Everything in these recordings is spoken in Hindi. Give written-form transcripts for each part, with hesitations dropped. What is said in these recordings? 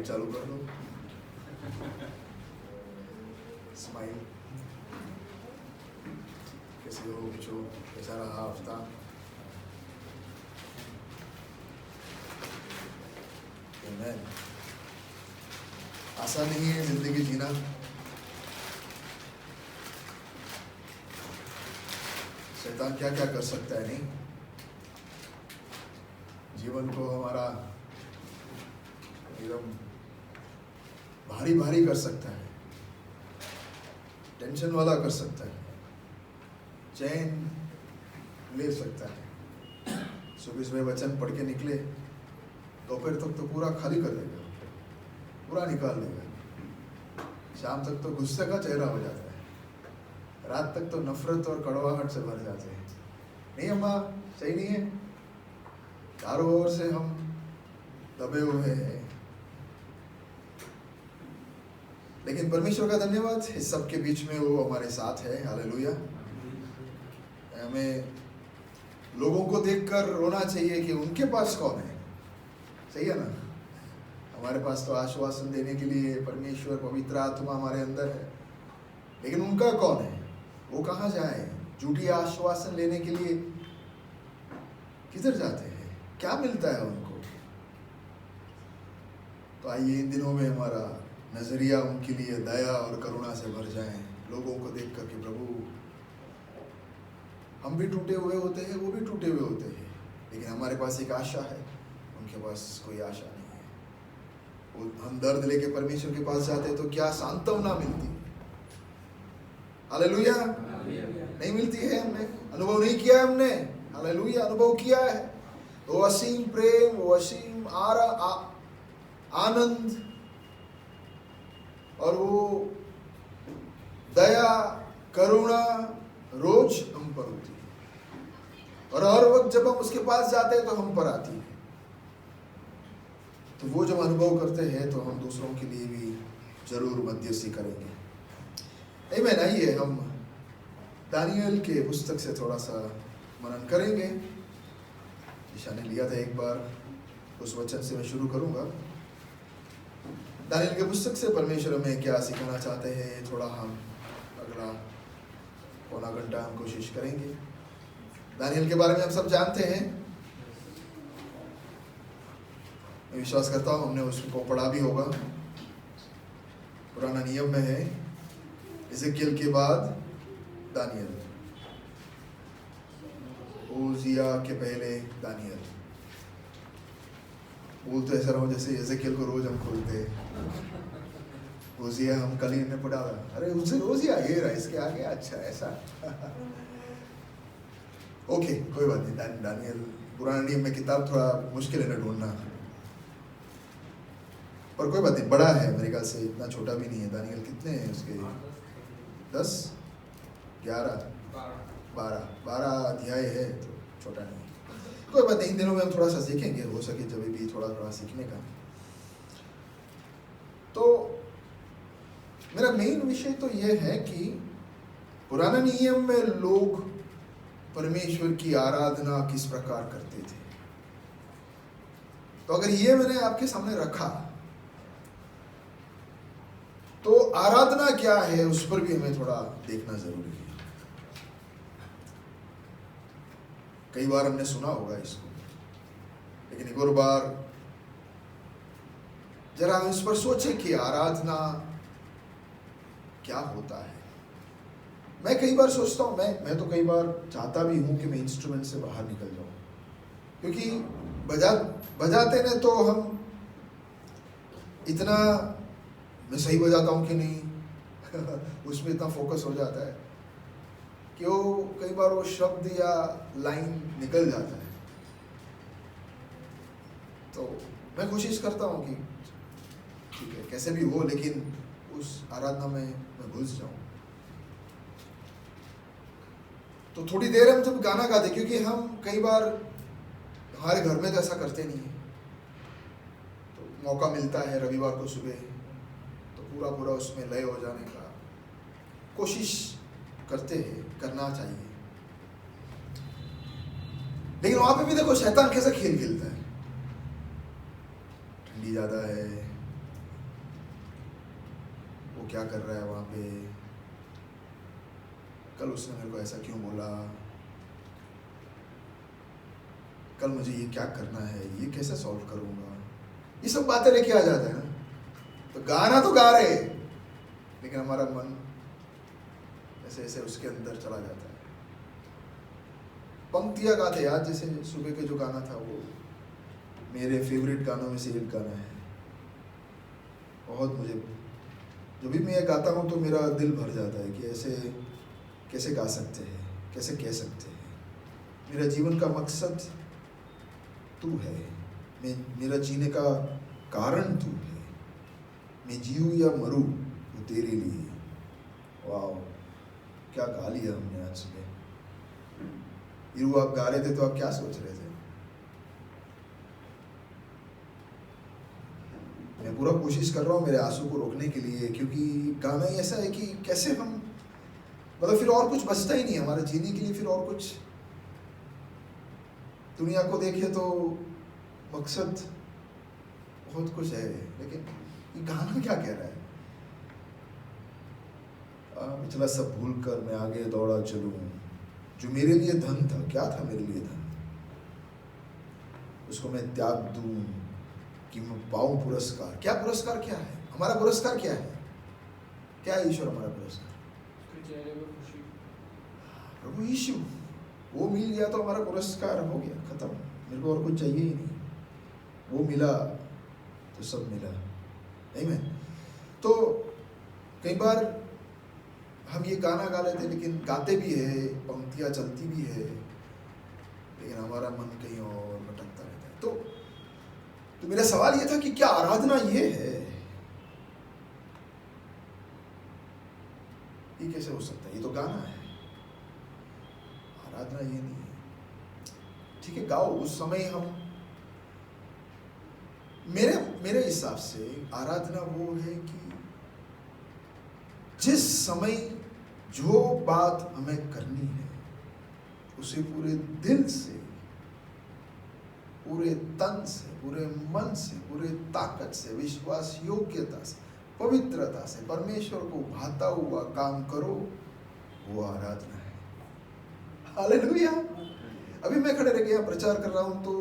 लाइट चालू कर दो, स्माइल। कैसे हो बच्चों, कैसा रहा हफ्ता? आमीन। आसान नहीं है जिंदगी जीना। शैतान क्या क्या कर सकता है, नहीं? जीवन को हमारा एकदम भारी भारी कर सकता है, टेंशन वाला कर सकता है, चैन ले सकता है। सुबह सुबह वचन पढ़ के निकले, दोपहर तक तो पूरा खाली कर देगा, पूरा निकाल देगा। शाम तक तो गुस्से का चेहरा हो जाता है, रात तक तो नफरत और कड़वाहट से भर जाते हैं। नहीं अम्मा, सही नहीं है? चारों ओर से हम दबे हुए हैं, लेकिन परमेश्वर का धन्यवाद, इस सब के बीच में वो हमारे साथ है। हालेलुया। हमें लोगों को देखकर रोना चाहिए कि उनके पास कौन है, सही है ना? हमारे पास तो आश्वासन देने के लिए परमेश्वर पवित्र आत्मा हमारे अंदर है, लेकिन उनका कौन है? वो कहाँ जाए? झूठी आश्वासन लेने के लिए किधर जाते हैं? क्या मिलता है उनको? तो आइए इन दिनों में हमारा नजरिया उनके लिए दया और करुणा से भर जाए, लोगों को देख कर के प्रभु, हम भी टूटे हुए होते हैं, वो भी टूटे हुए होते हैं, लेकिन हमारे पास एक आशा है, उनके पास कोई आशा नहीं है। वो हम दर्द लेके परमेश्वर के पास जाते हैं तो क्या सांत्वना मिलती है। हालेलुया। नहीं मिलती है, हमने अनुभव नहीं किया है, हमने हालेलुया अनुभव किया है। वो असीम प्रेम, वो असीम आनंद और वो दया करुणा रोज हम पर होती है, और हर वक्त जब हम उसके पास जाते हैं तो हम पर आती है। तो वो जब अनुभव करते हैं तो हम दूसरों के लिए भी जरूर मध्यस्थी करेंगे। आमीन। आइए हम दानियल के पुस्तक से थोड़ा सा मनन करेंगे। ईशा ने लिया था एक बार, उस वचन से मैं शुरू करूंगा। दानियल के पुस्तक से परमेश्वर हमें क्या सिखाना चाहते हैं, थोड़ा हम अगला पौना घंटा हम कोशिश करेंगे। दानियल के बारे में हम सब जानते हैं, मैं विश्वास करता हूँ हमने उसको पढ़ा भी होगा। पुराना नियम में है, एजेकियल के बाद दानियल, ओजिया के पहले दानियल। बोल तो ऐसा रहो जैसे एजेकियल को रोज हम खोलते, ओजिया हम कल ही हमने पढ़ा, अरे उनसे ओजिया ये रहा, इसके आगे अच्छा ऐसा ओके कोई बात नहीं। दानियल पुराना नियम में किताब थोड़ा मुश्किल है ना ढूंढना, पर कोई बात नहीं, बड़ा है मेरे ख्याल से, इतना छोटा भी नहीं है। दानियल कितने हैं उसके? 10 11 12 अध्याय है, तो छोटा नहीं। कोई बात नहीं, इन दिनों में हम थोड़ा सा सीखेंगे, हो सके जब भी थोड़ा सीखने का। तो मेरा मेन विषय तो यह है कि पुराना नियम में लोग परमेश्वर की आराधना किस प्रकार करते थे। तो अगर ये मैंने आपके सामने रखा, तो आराधना क्या है उस पर भी हमें थोड़ा देखना जरूरी है। कई बार हमने सुना होगा इसको, लेकिन एक और बार जरा हम इस पर सोचें कि आराधना क्या होता है। मैं कई बार सोचता हूँ, मैं तो कई बार चाहता भी हूँ कि मैं इंस्ट्रूमेंट से बाहर निकल जाऊँ, क्योंकि बजाते ना तो हम इतना, मैं सही बजाता हूँ कि नहीं उसमें इतना फोकस हो जाता है कि वो कई बार वो शब्द या लाइन निकल जाता है। तो मैं कोशिश करता हूँ कि ठीक है कैसे भी हो, लेकिन उस आराधना में मैं घुस जाऊँ। तो थोड़ी देर हम जब गाना गाते, क्योंकि हम कई बार हमारे घर में तो ऐसा करते नहीं है, तो मौका मिलता है रविवार को सुबह, तो पूरा उसमें लय हो जाने का कोशिश करते हैं, करना चाहिए। लेकिन वहां पे भी देखो शैतान कैसा खेल खेलता है। ठंडी ज्यादा है, क्या कर रहा है वहाँ पे, कल उसने मेरे को ऐसा क्यों बोला, कल मुझे ये क्या करना है, ये कैसे सॉल्व करूँगा, ये सब बातें लेके आ जाता है ना। तो गाना तो गा रहे, लेकिन हमारा मन ऐसे ऐसे उसके अंदर चला जाता है। पंक्तियाँ गाते, आज जैसे सुबह के जो गाना था वो मेरे फेवरेट गानों में से एक गाना है। बहुत मुझे, जब भी मैं गाता हूँ तो मेरा दिल भर जाता है कि ऐसे कैसे गा सकते हैं, कैसे कह सकते हैं, मेरा जीवन का मकसद तू है, मेरा जीने का कारण तू है, मैं जीऊँ या मरूँ वो तेरे लिए। वाह, क्या गा लिया हमने आज सुबह। आप गा रहे थे तो आप क्या सोच रहे थे? मैं पूरा कोशिश कर रहा हूँ मेरे आंसू को रोकने के लिए, क्योंकि गाना ही ऐसा है कि कैसे हम, मतलब फिर और कुछ बचता ही नहीं हमारे जीने के लिए, फिर और कुछ दुनिया को देखे तो मकसद बहुत कुछ है, लेकिन ये गाना क्या कह रहा है? पिछला सब भूल कर मैं आगे दौड़ा चलूं, जो मेरे लिए धन था, क्या था मेरे लिए धन, उसको मैं त्याग दूं कि मैं पाऊं पुरस्कार। क्या पुरस्कार, क्या है हमारा पुरस्कार, क्या है, क्या है ईश्वर हमारा पुरस्कार? प्रभु यीशु, वो मिल गया तो हमारा पुरस्कार हो गया, खत्म, मेरे को और कुछ चाहिए ही नहीं। वो मिला तो सब मिला, नहीं मैं तो कई बार हम ये गाना गा लेते, लेकिन गाते भी है, पंक्तियाँ चलती भी है, लेकिन हमारा मन कहीं और भटकता रहता है। तो मेरा सवाल ये था कि क्या आराधना ये है? ये कैसे हो सकता है? ये तो गाना है, आराधना ये नहीं है। ठीक है, गाओ, उस समय हम, मेरे हिसाब से आराधना वो है कि जिस समय जो बात हमें करनी है उसे पूरे दिल से, पूरे तन से, पूरे मन से, पूरे ताकत से, विश्वास योग्यता से, पवित्रता से परमेश्वर को भाता हुआ काम करो, वो आराधना है। हालेलुया। अभी मैं खड़े रह गया प्रचार कर रहा हूं तो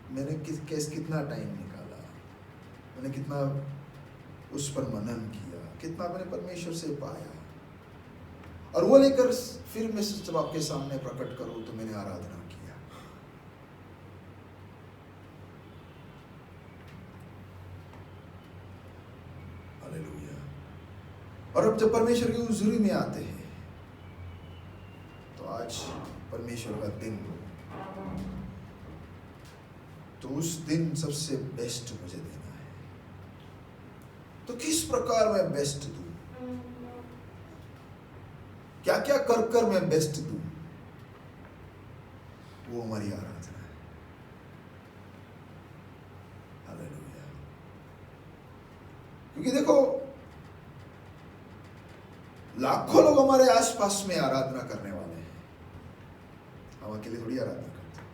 मैंने कितना टाइम निकाला, मैंने कितना उस पर मनन किया, कितना मैंने परमेश्वर से पाया, और वो लेकर फिर मैं जब आपके सामने प्रकट करूं तो मैंने आराधना किया। हालेलुया। और अब जब परमेश्वर की हुजूरी में आते हैं तो आज परमेश्वर का दिन, तो उस दिन सबसे बेस्ट मुझे देना है। तो किस प्रकार मैं बेस्ट दूं, क्या क्या कर कर मैं बेस्ट दूं, वो हमारी आराधना है। हालेलुया। क्योंकि देखो, लाखों लोग हमारे आसपास में आराधना करने वाले हैं, हम अकेले थोड़ी आराधना करते हैं,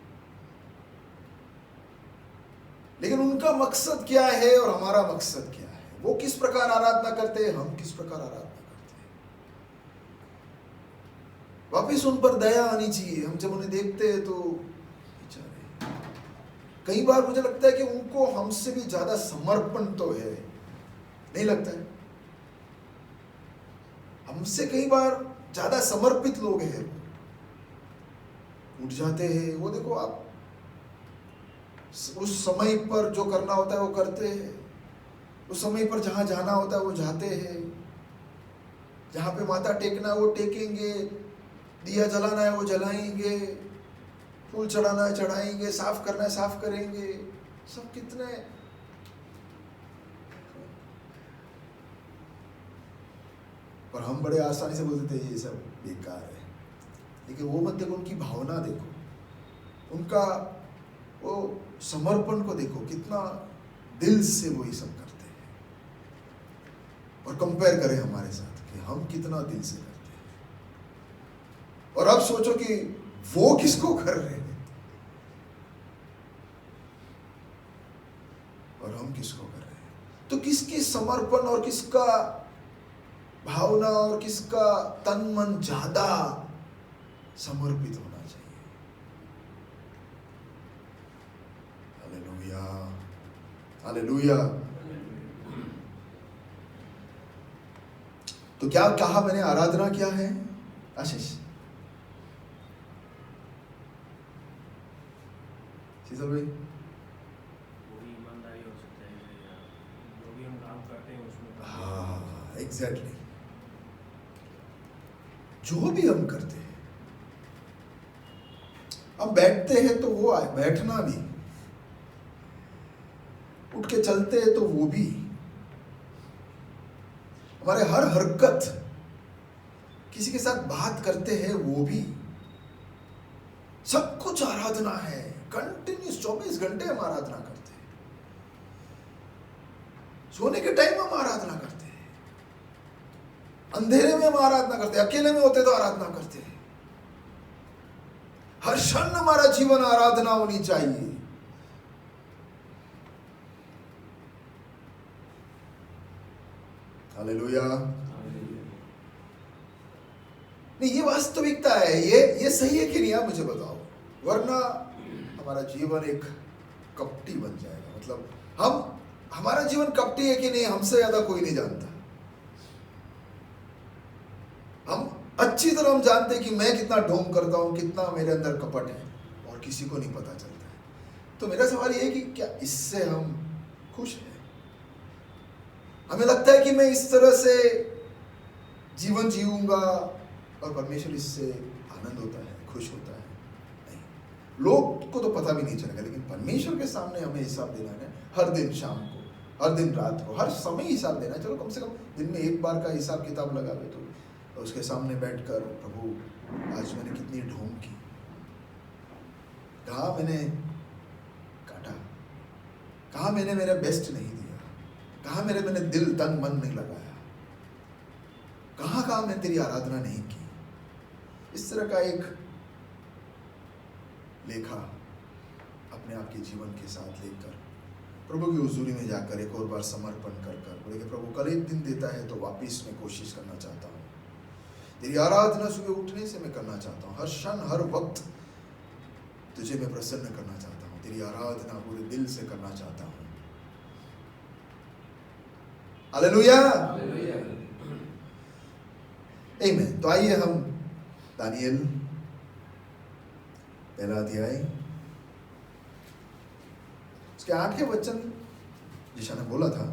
लेकिन उनका मकसद क्या है और हमारा मकसद क्या है, वो किस प्रकार आराधना करते हैं, हम किस प्रकार आराधना करते हैं। वापिस उन पर दया आनी चाहिए। हम जब उन्हें देखते हैं तो बेचारे, कई बार मुझे लगता है कि उनको हमसे भी ज्यादा समर्पण तो है, नहीं लगता है? हमसे कई बार ज्यादा समर्पित लोग हैं, उठ जाते हैं। वो देखो, आप उस समय पर जो करना होता है वो करते हैं, उस समय पर जहां जाना होता है वो जाते हैं, जहां पे माथा टेकना है वो टेकेंगे, दिया जलाना है वो जलाएंगे, फूल चढ़ाना है चढ़ाएंगे, साफ करना है साफ करेंगे। सब कितने, और हम बड़े आसानी से बोलते थे ये सब बेकार है, लेकिन वो मत देखो, उनकी भावना देखो, उनका वो समर्पण को देखो, कितना दिल से वो ये सब करते हैं। और कंपेयर करें हमारे साथ कि हम कितना दिल से करते हैं, और अब सोचो कि वो किसको कर रहे हैं और हम किसको कर रहे हैं। तो किसकी समर्पण और किसका भावना और किसका तन मन ज्यादा समर्पित होना चाहिए। Hallelujah, hallelujah. तो क्या कहा मैंने, आराधना क्या है आशीष? शीतल भाई, वो भी ईमानदारी हो सकता है, जो भी हम काम करते हैं उसमें। हाँ एग्जैक्टली, जो भी हम करते हैं, हम बैठते हैं तो वो बैठना भी, उठ के चलते हैं तो वो भी, हमारे हर हरकत, किसी के साथ बात करते हैं वो भी, सब कुछ आराधना है। कंटिन्यूस 24 घंटे हम आराधना करते हैं, सोने के टाइम हम आराधना करते हैं, अंधेरे में हम आराधना करते हैं, अकेले में होते तो आराधना करते हैं। हर क्षण हमारा जीवन आराधना होनी चाहिए। हालेलुया। नहीं, ये वास्तविकता है, ये सही है कि नहीं, आप मुझे बताओ, वरना हमारा जीवन एक कपटी बन जाएगा। मतलब हमारा जीवन कपटी है कि नहीं, हमसे ज्यादा कोई नहीं जानता। हम अच्छी तरह हम जानते हैं कि मैं कितना ढोंग करता हूं, कितना मेरे अंदर कपट है, और किसी को नहीं पता चलता है। तो मेरा सवाल ये है कि क्या इससे हम खुश हैं? हमें लगता है कि मैं इस तरह से जीवन जीऊंगा और परमेश्वर इससे आनंद होता है, खुश होता है? नहीं, लोग को तो पता भी नहीं चलेगा, लेकिन परमेश्वर के सामने हमें हिसाब देना है। हर दिन शाम को, हर दिन रात को, हर समय हिसाब देना है। चलो कम से कम दिन में एक बार का हिसाब किताब लगा दे, तो उसके सामने बैठकर, प्रभु आज मैंने कितनी ढोंग की, कहाँ मैंने काटा, कहाँ मैंने मेरा बेस्ट नहीं दिया, कहाँ मैंने दिल तन मन नहीं लगाया, कहाँ मैंने तेरी आराधना नहीं की। इस तरह का एक लेखा अपने आप के जीवन के साथ लेकर प्रभु की हुजूरी में जाकर एक और बार समर्पण कर बोले कि प्रभु कल एक दिन देता है तो वापिस मैं कोशिश करना चाहता हूँ। तेरी आराधना सुबह उठने से मैं करना चाहता हूँ, हर क्षण हर वक्त तुझे मैं प्रसन्न करना चाहता हूँ, तेरी आराधना पूरे दिल से करना चाहता हूँ। हालेलुया, आमीन। तो आइए हम दानिएल पहला अध्याय उसके 8वें वचन जिशा ने बोला था,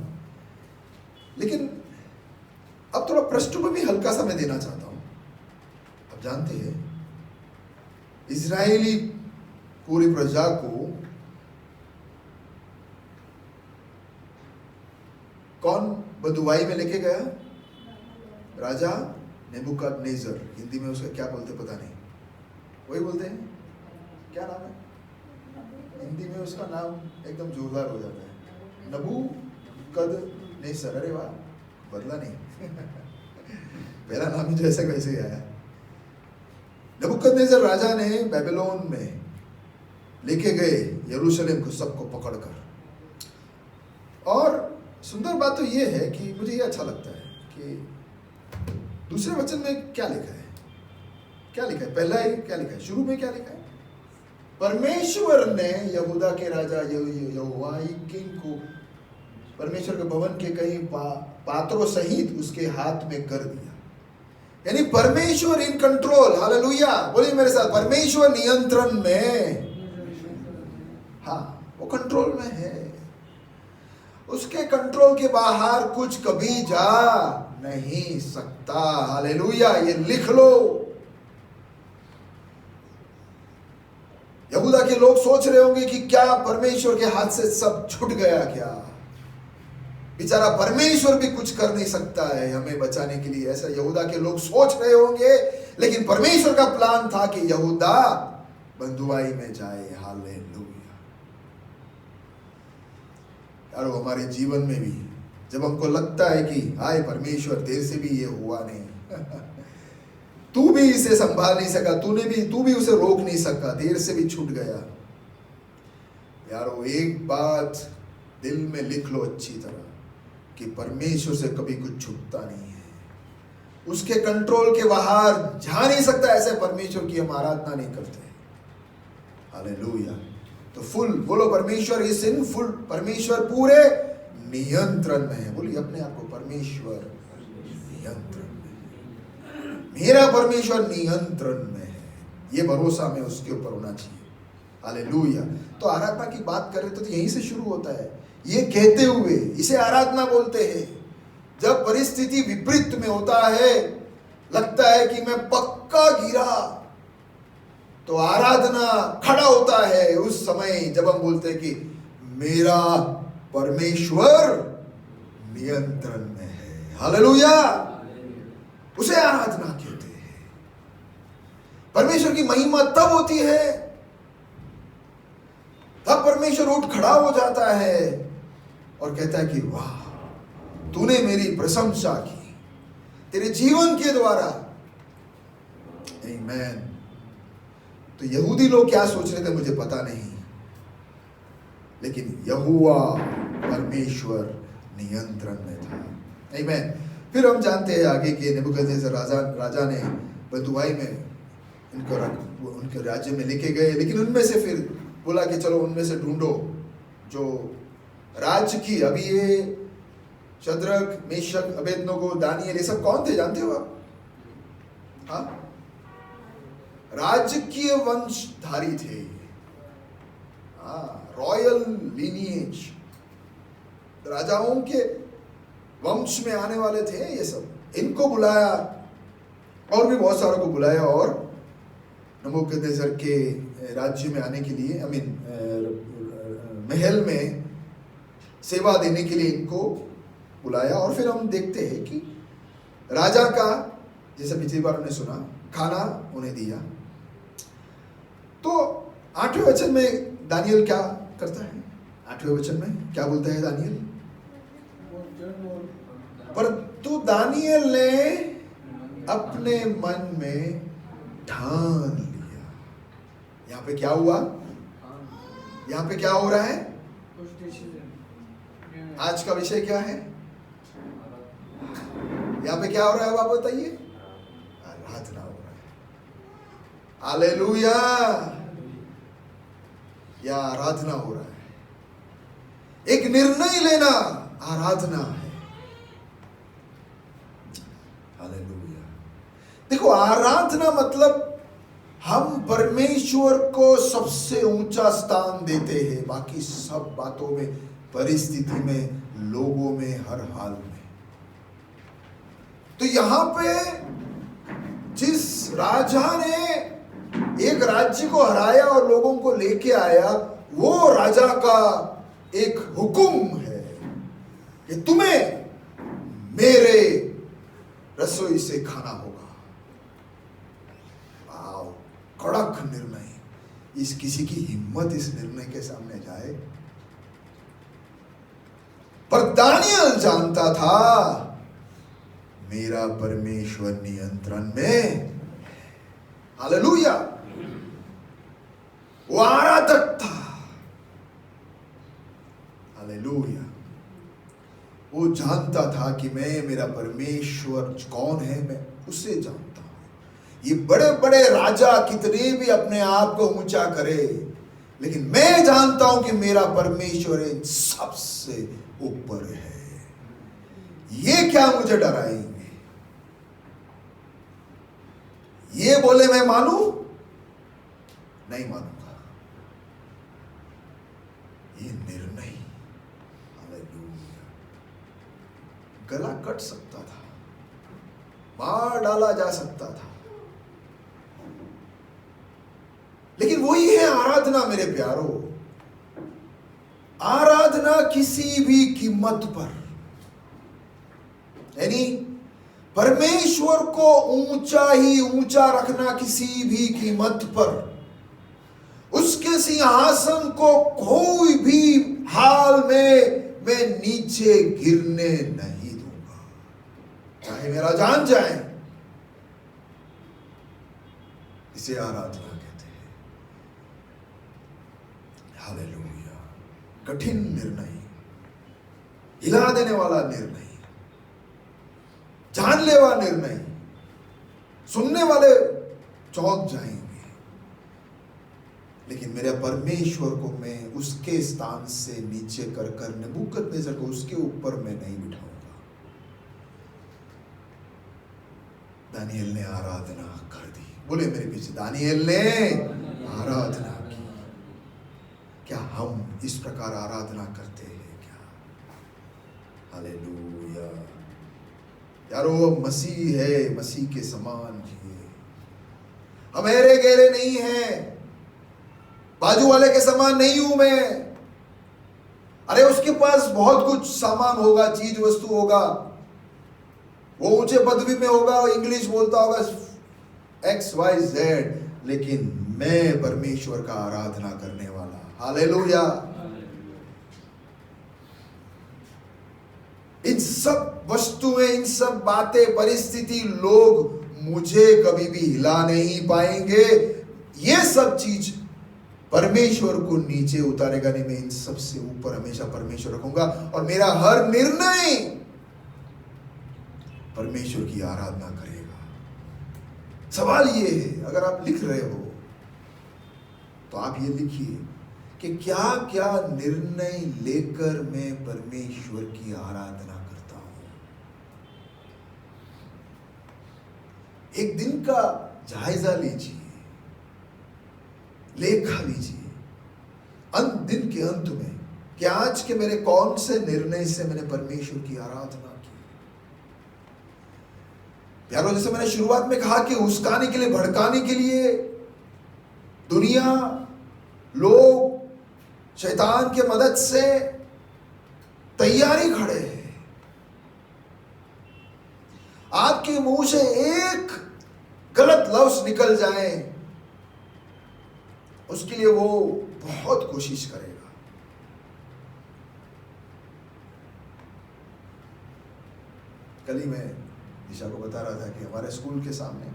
लेकिन अब थोड़ा पृष्ठभूमि हल्का सा मैं देना चाहता हूं। अब जानते हैं इजरायली पूरी प्रजा को कौन बंधुआई में लेके गया? राजा नेबुकदनेस्सर, हिंदी में उसका क्या बोलते पता नहीं, वही बोलते हैं, क्या नाम है हिंदी में उसका? नाम एकदम जोरदार हो जाता है, नबूकदनेस्सर। अरे वाह, बदला नहीं पहला नाम ही जैसे वैसे ही आया। नबूकदनेस्सर राजा ने बेबीलोन में लेके गए यरूशलेम को, सबको पकड़कर। और सुंदर बात तो ये है कि मुझे ये अच्छा लगता है कि दूसरे वचन में क्या लिखा है, क्या लिखा है, पहला ही क्या लिखा है, शुरू में क्या लिखा है? परमेश्वर ने यहूदा के राजा यहोयाकीम को परमेश्वर के भवन के कई पात्रों सहित उसके हाथ में कर दिया। यानी परमेश्वर इन कंट्रोल। हालेलुया, बोलिए मेरे साथ, परमेश्वर नियंत्रण में। हाँ, वो कंट्रोल में है, उसके कंट्रोल के बाहर कुछ कभी जा नहीं सकता। हालेलुया, ये लिख लो। यहूदा के लोग सोच रहे होंगे कि क्या परमेश्वर के हाथ से सब छूट गया क्या? बेचारा परमेश्वर भी कुछ कर नहीं सकता है हमें बचाने के लिए, ऐसा यहूदा के लोग सोच रहे होंगे। लेकिन परमेश्वर का प्लान था कि यहूदा बंधुआई में जाए। हालेलुया। यारो, हमारे जीवन में भी जब हमको लगता है कि हाय परमेश्वर तेरे से भी ये हुआ नहीं तू भी इसे संभाल नहीं सका, तू भी उसे रोक नहीं सका, देर से भी छूट गया। यारो, एक बात दिल में लिख लो अच्छी तरह कि परमेश्वर से कभी कुछ छूटता नहीं है। उसके कंट्रोल के बाहर जा नहीं सकता, ऐसे परमेश्वर की हम आराधना नहीं करते। हालेलुया। तो फुल बोलो, परमेश्वर इज इन फुल, परमेश्वर पूरे नियंत्रण में है। बोलिए अपने आप को, परमेश्वर नियंत्रण में है, मेरा परमेश्वर नियंत्रण में है। ये भरोसा में उसके ऊपर होना चाहिए। हालेलुया। तो आराधना की बात कर रहे तो यहीं से शुरू होता है। ये कहते हुए इसे आराधना बोलते हैं। जब परिस्थिति विपरीत में होता है, लगता है कि मैं पक्का गिरा, तो आराधना खड़ा होता है उस समय जब हम बोलते हैं कि मेरा परमेश्वर नियंत्रण में है। हालेलुया। उसे आराधना कहते हैं। परमेश्वर की महिमा तब होती है, तब परमेश्वर उठ खड़ा हो जाता है और कहता है कि वाह, तूने मेरी प्रशंसा की तेरे जीवन के द्वारा। आमीन। तो यहूदी लोग क्या सोच रहे थे मुझे पता नहीं, लेकिन यहोवा परमेश्वर नियंत्रण में था। आमीन। फिर हम जानते हैं आगे कि नेबूकदनेस्सर राजा ने बंधुआई में उनके राज्य में लेके गए, लेकिन उनमें से फिर बोला कि चलो उनमें से ढूंढो जो राज्य की। अभी ये शद्रक, मेशक, अबेदनगो, दानियल, ये सब कौन थे जानते हो आप? हाँ, राजकीय वंशधारी थे। हाँ, रॉयल लीनिएज, राजाओं के वंश में आने वाले थे ये सब। इनको बुलाया और भी बहुत सारों को बुलाया और नबूकदनेस्सर के राज्य में आने के लिए, महल में सेवा देने के लिए इनको बुलाया। और फिर हम देखते हैं कि राजा का, जैसे पिछली बार हमने सुना, खाना उन्हें दिया। तो 8वें वचन में दानियल क्या करता है? 8वें वचन में क्या बोलता है दानियल? पर तू दानियल ने अपने मन में ठान लिया। यहाँ पे क्या हुआ? यहाँ पे क्या हो रहा है? आज का विषय क्या है? यहाँ पे क्या हो रहा है आप बताइए? आराधना हो रहा है। हालेलुया। या आराधना हो रहा है। एक निर्णय लेना आराधना है। हालेलुया। देखो, आराधना मतलब हम परमेश्वर को सबसे ऊंचा स्थान देते हैं, बाकी सब बातों में, परिस्थिति में, लोगों में, हर हाल में। तो यहां पे जिस राजा ने एक राज्य को हराया और लोगों को लेके आया, वो राजा का एक हुक्म है कि तुम्हें मेरे रसोई से खाना होगा। वाव, कड़क निर्णय। इस किसी की हिम्मत इस निर्णय के सामने जाए? पर दानियल जानता था मेरा परमेश्वर नियंत्रण में। हालेलुया। वो आराधक था। हालेलुया। वो जानता था कि मैं, मेरा परमेश्वर कौन है, मैं उसे जानता हूं। ये बड़े बड़े राजा कितने भी अपने आप को ऊंचा करे, लेकिन मैं जानता हूं कि मेरा परमेश्वर इन सबसे ऊपर है। ये क्या मुझे डराएंगे? ये बोले मैं मानू? नहीं मानूंगा। ये निर्णय, हालेलुया, गला कट सकता था, मार डाला जा सकता था, लेकिन वही है आराधना मेरे प्यारो। आराधना किसी भी कीमत पर, यानी परमेश्वर को ऊंचा ही ऊंचा रखना किसी भी कीमत पर। उसके सिंहासन को कोई भी हाल में मैं नीचे गिरने नहीं दूंगा, चाहे मेरा जान जाए। इसे आराधना कहते हैं। हालेलुया। कठिन निर्णय, हिला देने वाला निर्णय, जानलेवा निर्णय, सुनने वाले चौंक जाएंगे, लेकिन मेरे परमेश्वर को मैं उसके स्थान से नीचे कर कर नबूकदनेस्सर को उसके ऊपर मैं नहीं बिठाऊंगा। दानियेल ने आराधना कर दी। बोले मेरे पीछे, दानियेल ने आराधना की। क्या हम इस प्रकार आराधना करते हैं क्या? हालेलुया। यारो, मसीह है, मसीह के समान जिए। हम हेरे गेरे नहीं हैं, बाजू वाले के समान नहीं हूं मैं। अरे उसके पास बहुत कुछ सामान होगा, चीज वस्तु होगा, वो ऊंचे पदवी में होगा, इंग्लिश बोलता होगा, XYZ, लेकिन मैं परमेश्वर का आराधना करने वाला। हालेलुया। इन सब वस्तुएं, इन सब बातें, परिस्थिति, लोग मुझे कभी भी हिला नहीं पाएंगे। ये सब चीज परमेश्वर को नीचे उतारेगा नहीं। मैं इन सबसे ऊपर हमेशा परमेश्वर रखूंगा और मेरा हर निर्णय परमेश्वर की आराधना करेगा। सवाल ये है, अगर आप लिख रहे हो तो आप ये लिखिए कि क्या क्या निर्णय लेकर मैं परमेश्वर की आराधना करता हूं। एक दिन का जायजा लीजिए, लेखा लीजिए दिन के अंत में कि आज के मेरे कौन से निर्णय से मैंने परमेश्वर की आराधना की। प्यारो, जैसे मैंने शुरुआत में कहा कि उस्काने के लिए, भड़काने के लिए दुनिया, लोग, शैतान के मदद से तैयारी खड़े हैं। आपके मुंह से एक गलत लफ्ज निकल जाए, उसके लिए वो बहुत कोशिश करेगा। कल ही मैं दिशा को बता रहा था कि हमारे स्कूल के सामने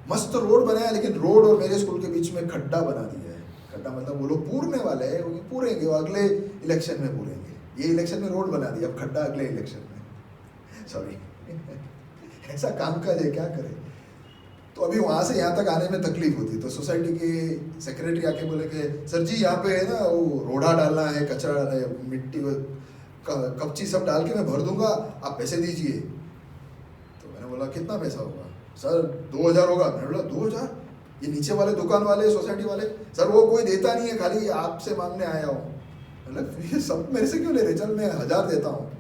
मस्त रोड बनाया, लेकिन रोड और मेरे स्कूल के बीच में खड्डा बना दिया है। खड्डा मतलब वो लोग पूरने वाले हैं, वो पूरेंगे, वो अगले इलेक्शन में पूरेंगे। ये इलेक्शन में रोड बना दिया, अब खड्डा अगले इलेक्शन में। सॉरी ऐसा काम काज है, क्या करें। तो अभी वहाँ से यहाँ तक आने में तकलीफ होती है, तो सोसाइटी के सेक्रेटरी आके बोले कि सर जी यहाँ पे है ना, वो रोड़ा डालना है, कचरा डालना है, मिट्टी कपची सब डाल के मैं भर दूंगा, आप पैसे दीजिए। तो मैंने बोला कितना पैसा होगा? सर 2000 होगा। मैंने बोला 2000? ये नीचे वाले दुकान वाले, सोसाइटी वाले, सर वो कोई देता नहीं है, खाली आपसे मांगने आया हूँ। मतलब ये सब मेरे से क्यों ले रहे? चल मैं 1000 देता हूँ।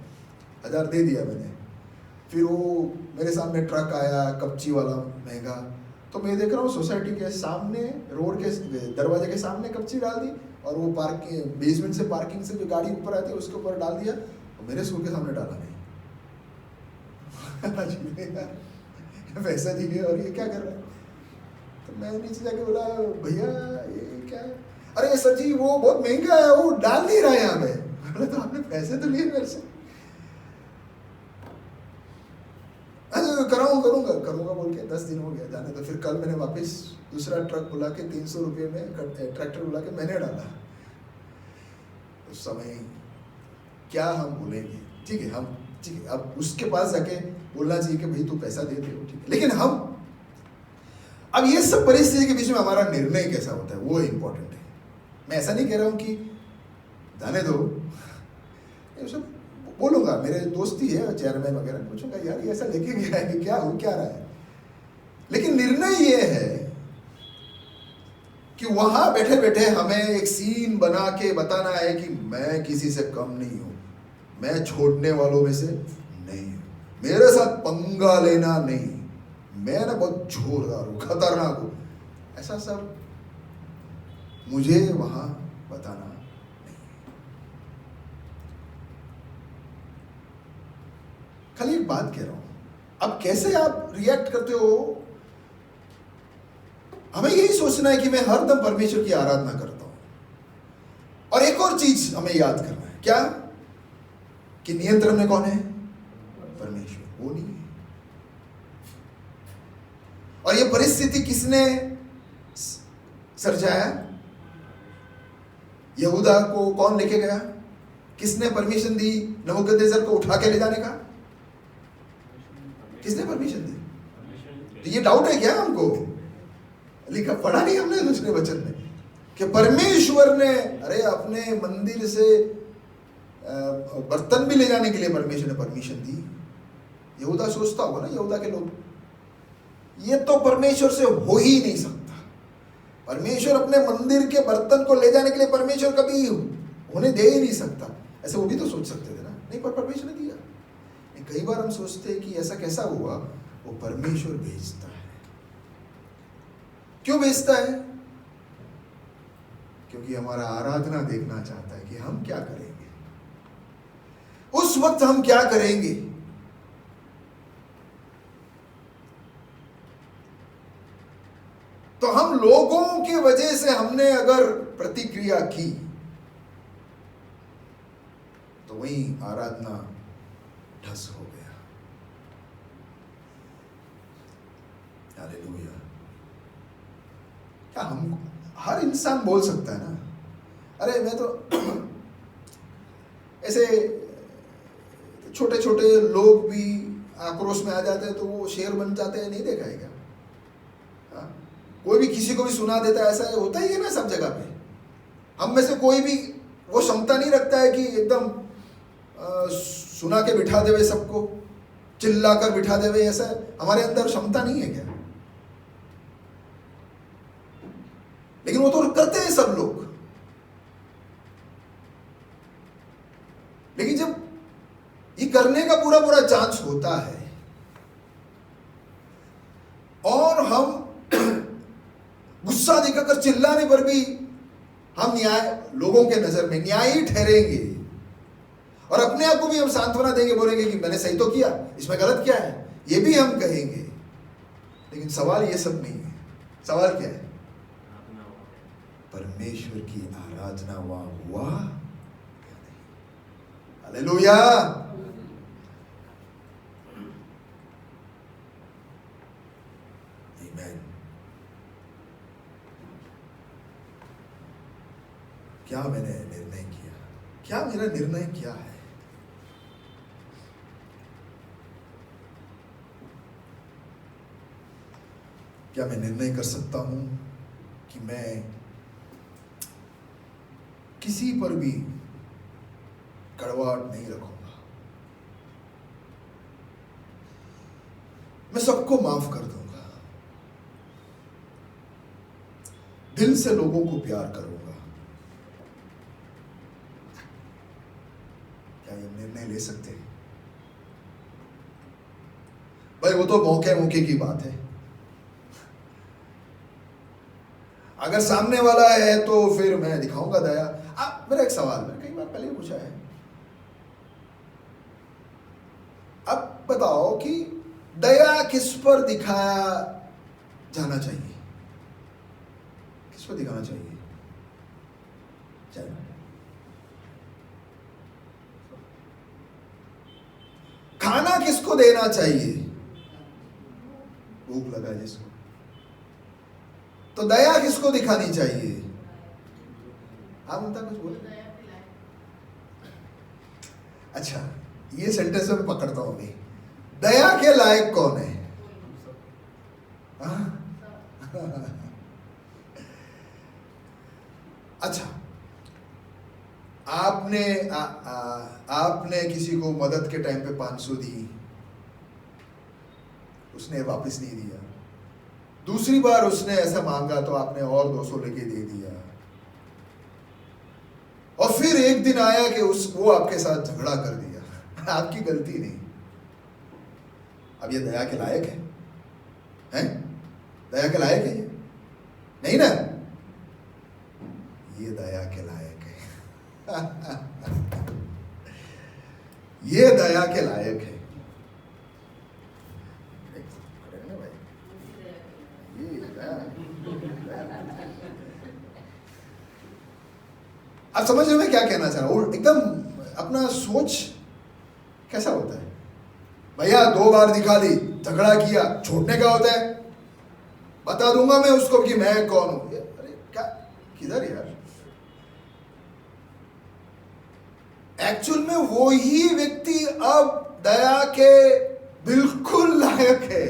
1000 दे दिया मैंने। फिर वो मेरे सामने ट्रक आया, कपची वाला, महंगा। तो मैं देख रहा हूँ सोसाइटी के सामने, रोड के दरवाजे के सामने कपची डाल दी, और वो पार्किंग, बेसमेंट से, पार्किंग से जो गाड़ी ऊपर आती है उसके ऊपर डाल दिया, और मेरे स्कूल के सामने डाला नहीं। पैसा दिए और ये क्या कर रहा है? तो मैं नीचे जाके बोला, भैया ये क्या है? अरे सर जी वो बहुत महंगा है, वो डाल नहीं रहा है यहाँ पे। बोला तो आपने पैसे तो लिए मेरे से। करूंगा बोल के 10 दिन हो गया जाने। तो फिर कल मैंने वापस दूसरा ट्रक बुला के 300 रुपये में ट्रैक्टर बुला के मैंने डाला। उस समय क्या हम बोलेंगे? ठीक है, हम ठीक है, अब उसके पास जाके बोलना चाहिए कि भाई तू पैसा दे दे, ठीक है। लेकिन हम अब ये सब परिस्थिति के बीच में हमारा निर्णय कैसा होता है, वो इम्पोर्टेंट है। मैं ऐसा नहीं कह रहा हूँ कि जाने दो, ये सब बोलूंगा, मेरे दोस्ती है चेयरमैन वगैरह, पूछूंगा यार ये ऐसा लेके गया है कि क्या हो क्या रहा है। लेकिन निर्णय ये है कि वहां बैठे बैठे हमें एक सीन बना के बताना है कि मैं किसी से कम नहीं हूं, मैं छोड़ने वालों में से नहीं हूं, मेरे साथ पंगा लेना नहीं, मैं ना बहुत जोरदार हूं, खतरनाक हूं, ऐसा सब मुझे वहां बताना नहीं। खाली एक बात कह रहा हूं, अब कैसे आप रिएक्ट करते हो, हमें यही सोचना है कि मैं हरदम परमेश्वर की आराधना करता हूं। और एक और चीज हमें याद करना है, क्या? कि नियंत्रण में कौन है? परमेश्वर, वो नहीं है। और ये परिस्थिति किसने सृजाया? यहूदा को कौन लेके गया? किसने परमिशन दी नबूकदनेस्सर को उठा के ले जाने का? किसने परमिशन दी? तो ये डाउट है क्या हमको? लिखा पढ़ा नहीं हमने दूसरे वचन में कि परमेश्वर ने अरे अपने मंदिर से बर्तन भी ले जाने के लिए परमेश्वर ने परमिशन दी। यहूदा सोचता होगा ना, यहूदा के लोग, ये तो परमेश्वर से हो ही नहीं सकता। परमेश्वर अपने मंदिर के बर्तन को ले जाने के लिए परमेश्वर कभी होने दे ही नहीं सकता। ऐसे वो भी तो सोच सकते थे ना, नहीं पर परमेश्वर ने दिया। कई बार हम सोचते हैं कि ऐसा कैसा हुआ, वो परमेश्वर भेजता है। क्यों भेजता है? क्योंकि हमारा आराधना देखना चाहता है कि हम क्या करेंगे, उस वक्त हम क्या करेंगे। तो हम लोगों की वजह से हमने अगर प्रतिक्रिया की तो वही आराधना ढस हो गया। हालेलुया। क्या हम, हर इंसान बोल सकता है ना, अरे मैं तो ऐसे छोटे छोटे लोग भी आक्रोश में आ जाते हैं तो वो शेर बन जाते हैं, नहीं देखा है क्या? हाँ? कोई भी किसी को भी सुना देता है, ऐसा होता ही है ना सब जगह पे। हम में से कोई भी वो क्षमता नहीं रखता है कि एकदम सुना के बिठा देवे, सबको चिल्ला कर बिठा देवे, ऐसा हमारे अंदर क्षमता नहीं है क्या? लेकिन वो तो करते हैं सब लोग। लेकिन जब ये करने का पूरा पूरा चांस होता है और हम गुस्सा दिखाकर चिल्लाने पर भी हम न्याय, लोगों के नजर में न्यायी ठहरेंगे और अपने आप को भी हम सांत्वना देंगे, बोलेंगे कि मैंने सही तो किया, इसमें गलत क्या है, ये भी हम कहेंगे। लेकिन सवाल ये सब नहीं है। सवाल क्या है? परमेश्वर की आराधना हुआ। हालेलुया। आमीन। क्या मैंने निर्णय किया? क्या मेरा निर्णय क्या है? क्या मैं निर्णय कर सकता हूं कि मैं किसी पर भी कड़वाहट नहीं रखूंगा, मैं सबको माफ कर दूंगा, दिल से लोगों को प्यार करूंगा? क्या ये निर्णय ले सकते हैं? भाई वो तो मौके की बात है। अगर सामने वाला है तो फिर मैं दिखाऊंगा दया। अब मेरा एक सवाल, मैंने कई बार पहले पूछा है, अब बताओ कि दया किस पर दिखाया जाना चाहिए? किस पर दिखाना चाहिए? खाना किसको देना चाहिए? भूख लगा जिसको। तो दया किसको दिखानी चाहिए? आप उनका कुछ बोले। अच्छा, ये सेंटेंस में पकड़ता हूं अभी। दया के लायक कौन है? अच्छा, आपने किसी को मदद के टाइम पे 500 दी, उसने वापस नहीं दिया। दूसरी बार उसने ऐसा मांगा तो आपने और 200 लेके दे दिया। और फिर एक दिन आया कि वो आपके साथ झगड़ा कर दिया। आपकी गलती नहीं। अब ये दया के लायक है? हैं? दया के लायक है ये? नहीं ना? ये दया के लायक है। ये दया के लायक है। आप समझ रहे हो मैं क्या कहना चाह रहा हूं? एकदम अपना सोच कैसा होता है? भैया 2 बार दिखा दी, झगड़ा किया, छोड़ने का होता है? बता दूंगा मैं उसको कि मैं कौन हूं। अरे क्या, किधर यार? एक्चुअल में वो ही व्यक्ति अब दया के बिल्कुल लायक है।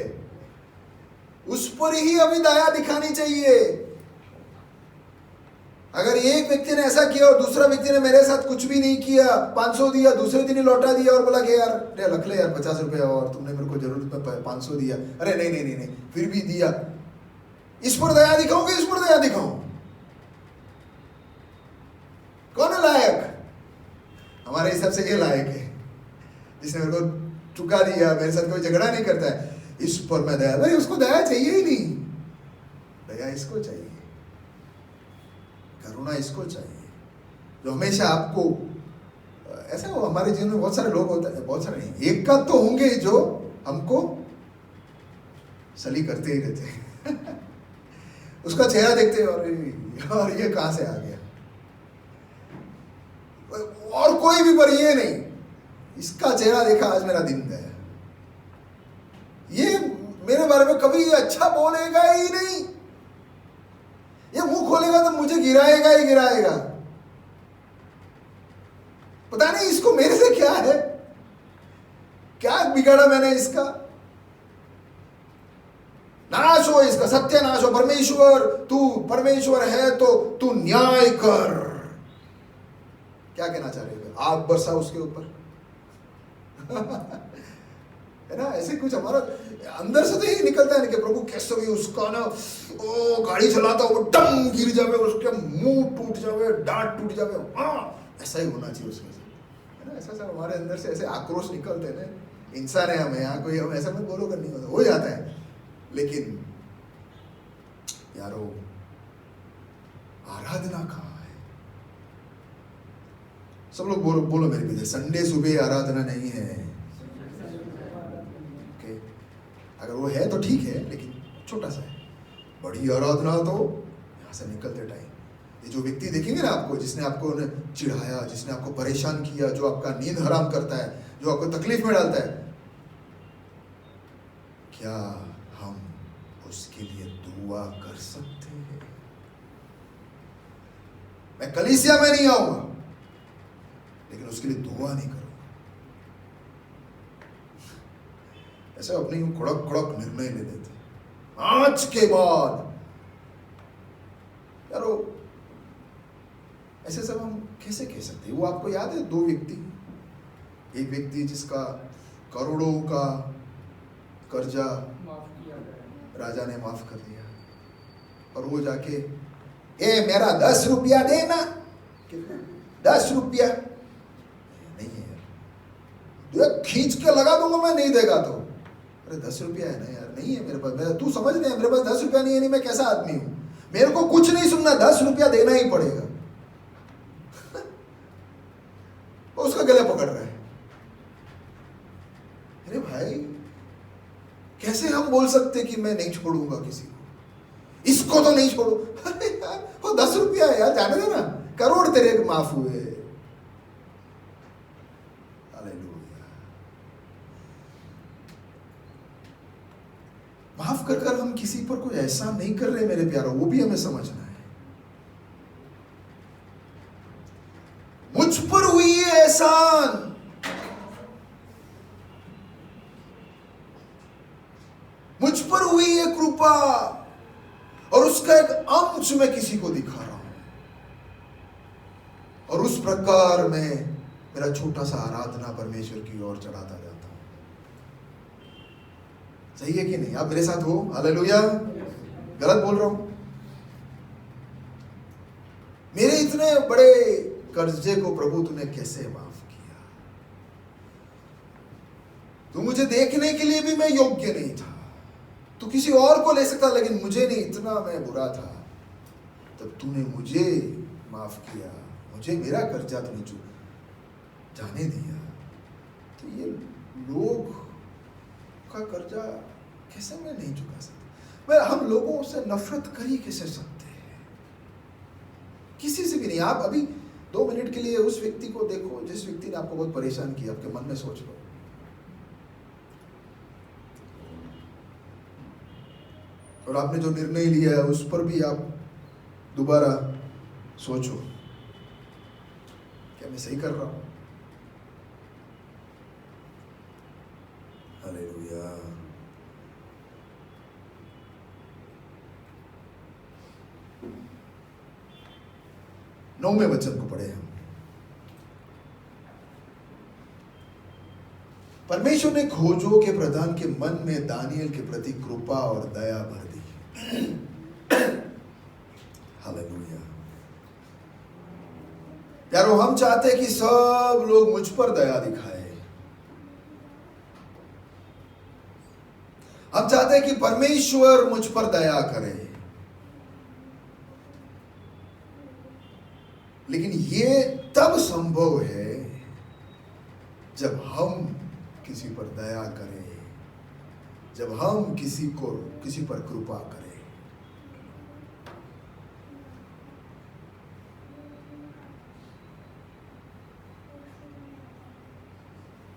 उस पर ही हमें दया दिखानी चाहिए। अगर एक व्यक्ति ने ऐसा किया और दूसरा व्यक्ति ने मेरे साथ कुछ भी नहीं किया, 500 दिया, दूसरे दिन ही लौटा दिया और बोला कि यार रख ले यार 50 रुपया और तुमने मेरे को जरूरत में 500 दिया, अरे नहीं नहीं नहीं नहीं फिर भी दिया, इस पर दया दिखाऊंगे, इस पर दया दिखाऊं? कौन है लायक? हमारे हिसाब से ये लायक है जिसने मेरे को चुका दिया, मेरे साथ कोई झगड़ा नहीं करता है, इस पर मैं दया, भाई उसको दया चाहिए ही नहीं, दया इसको चाहिए, करुणा इसको चाहिए, जो हमेशा आपको ऐसा हो। हमारे जीवन में बहुत सारे लोग होते हैं, बहुत सारे नहीं, एक का तो होंगे जो हमको सली करते ही रहते हैं उसका चेहरा देखते हैं और ये कहां से आ गया, और कोई भी, पर ये नहीं, इसका चेहरा देखा आज मेरा दिन गया, ये मेरे बारे में कभी अच्छा बोलेगा ही नहीं, ये मुंह खोलेगा तो मुझे गिराएगा ही गिराएगा, पता नहीं इसको मेरे से क्या है, क्या बिगाड़ा मैंने इसका, नाश हो इसका, सत्यानाश हो। परमेश्वर, तू परमेश्वर है तो तू न्याय कर, क्या कहना चाह रहे हो? आग बरसा उसके ऊपर है ना, ऐसे कुछ हमारा अंदर से तो यही निकलता है ना कि प्रभु कैसे भी उसका ना, ओ गाड़ी चलाता वो डम गिर जावे, उसके मुंह टूट जावे, दांत टूट जावे, ऐसा ही होना चाहिए उसके साथ, है ना। ऐसा सब हमारे अंदर से ऐसे आक्रोश निकलते हैं ना, इंसान है हम, यहाँ कोई हम ऐसा मत बोलो कर, नहीं होता, हो जाता है, लेकिन यारो आराधना कहाँ है? सब लोग बोलो बोलो मेरे पीछे, संडे सुबह आराधना नहीं है। ओके, अगर वो है तो ठीक है, लेकिन छोटा सा है, बड़ी आराधना तो यहाँ से निकलते टाइम ये जो व्यक्ति देखेंगे ना आपको, जिसने आपको चिढ़ाया, जिसने आपको परेशान किया, जो आपका नींद हराम करता है, जो आपको तकलीफ में डालता है, क्या हम उसके लिए दुआ कर सकते हैं? मैं कलीसिया में नहीं आऊंगा, लेकिन उसके लिए दुआ नहीं करूंगा। ऐसे अपने कड़क कड़क निर्णय ले लेते आज के बाद, यारो ऐसे सब हम कैसे कह सकते हैं? वो आपको याद है, दो व्यक्ति, एक व्यक्ति जिसका करोड़ों का कर्जा राजा ने माफ कर दिया, और वो जाके मेरा 10 रुपया देना, कितना 10 रुपया नहीं है यार, खींच के लगा दूंगा मैं, नहीं देगा तो, अरे 10 रुपया है ना यार, नहीं है मेरे पास, मेरा तू समझ नहीं है, मेरे पास 10 रुपया नहीं है, नहीं मैं कैसा आदमी हूं, मेरे को कुछ नहीं सुनना, 10 रुपया देना ही पड़ेगा उसका गले पकड़ रहा है। अरे भाई, कैसे हम बोल सकते कि मैं नहीं छोड़ूंगा किसी को, इसको तो नहीं छोड़ू, अरे यार वो 10 रुपया है यार, जाने देना, करोड़ तेरे माफ हुए। माफ कर कर हम किसी पर कोई एहसान नहीं कर रहे मेरे प्यारों, वो भी हमें समझना है। मुझ पर हुई है एहसान, मुझ पर हुई है कृपा, और उसका एक अंश मैं किसी को दिखा रहा हूं, और उस प्रकार में मेरा छोटा सा आराधना परमेश्वर की ओर चढ़ाता जाता हूं। सही है कि नहीं? आप मेरे साथ हो? हालेलुया। गलत बोल रहा हूं? मेरे इतने बड़े कर्जे को प्रभु तूने कैसे माफ किया? तू मुझे देखने के लिए भी मैं योग्य नहीं था, तू किसी और को ले सकता, लेकिन मुझे नहीं, इतना मैं बुरा था, तब तूने मुझे माफ किया, मुझे मेरा कर्जा तूने जाने दिया। तो ये लोग का कर्जा कैसे मैं नहीं चुका सकता? मैं हम लोगों से नफरत कर ही कैसे सकते हैं? किसी से भी नहीं। आप अभी 2 मिनट के लिए उस व्यक्ति को देखो जिस व्यक्ति ने आपको बहुत परेशान किया, आपके मन में सोच लो, और आपने जो निर्णय लिया है उस पर भी आप दोबारा सोचो, क्या मैं सही कर रहा हूं? हालेलुया। 9वें वचन को पढ़े हम। परमेश्वर ने खोजों के प्रधान के मन में दानियल के प्रति कृपा और दया भर दी। हालेलुया। यारो, हम चाहते हैं कि सब लोग मुझ पर दया दिखाए। हम चाहते हैं कि परमेश्वर मुझ पर दया करे। लेकिन ये तब संभव है जब हम किसी पर दया करें, जब हम किसी पर कृपा करें।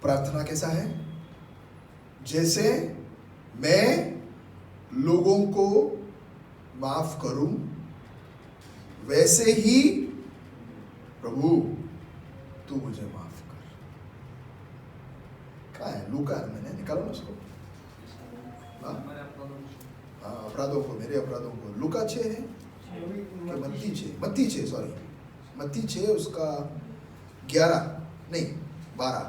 प्रार्थना कैसा है? जैसे मैं लोगों को माफ करूं, वैसे ही प्रभु तू मुझे माफ कर। कहाँ है लूका? मैंने निकाला ना उसको। हाँ, अपराधों को, मेरे अपराधों को। लूका 6 है कि मत्ती 6 सॉरी, मत्ती 6 उसका 11 नहीं 12,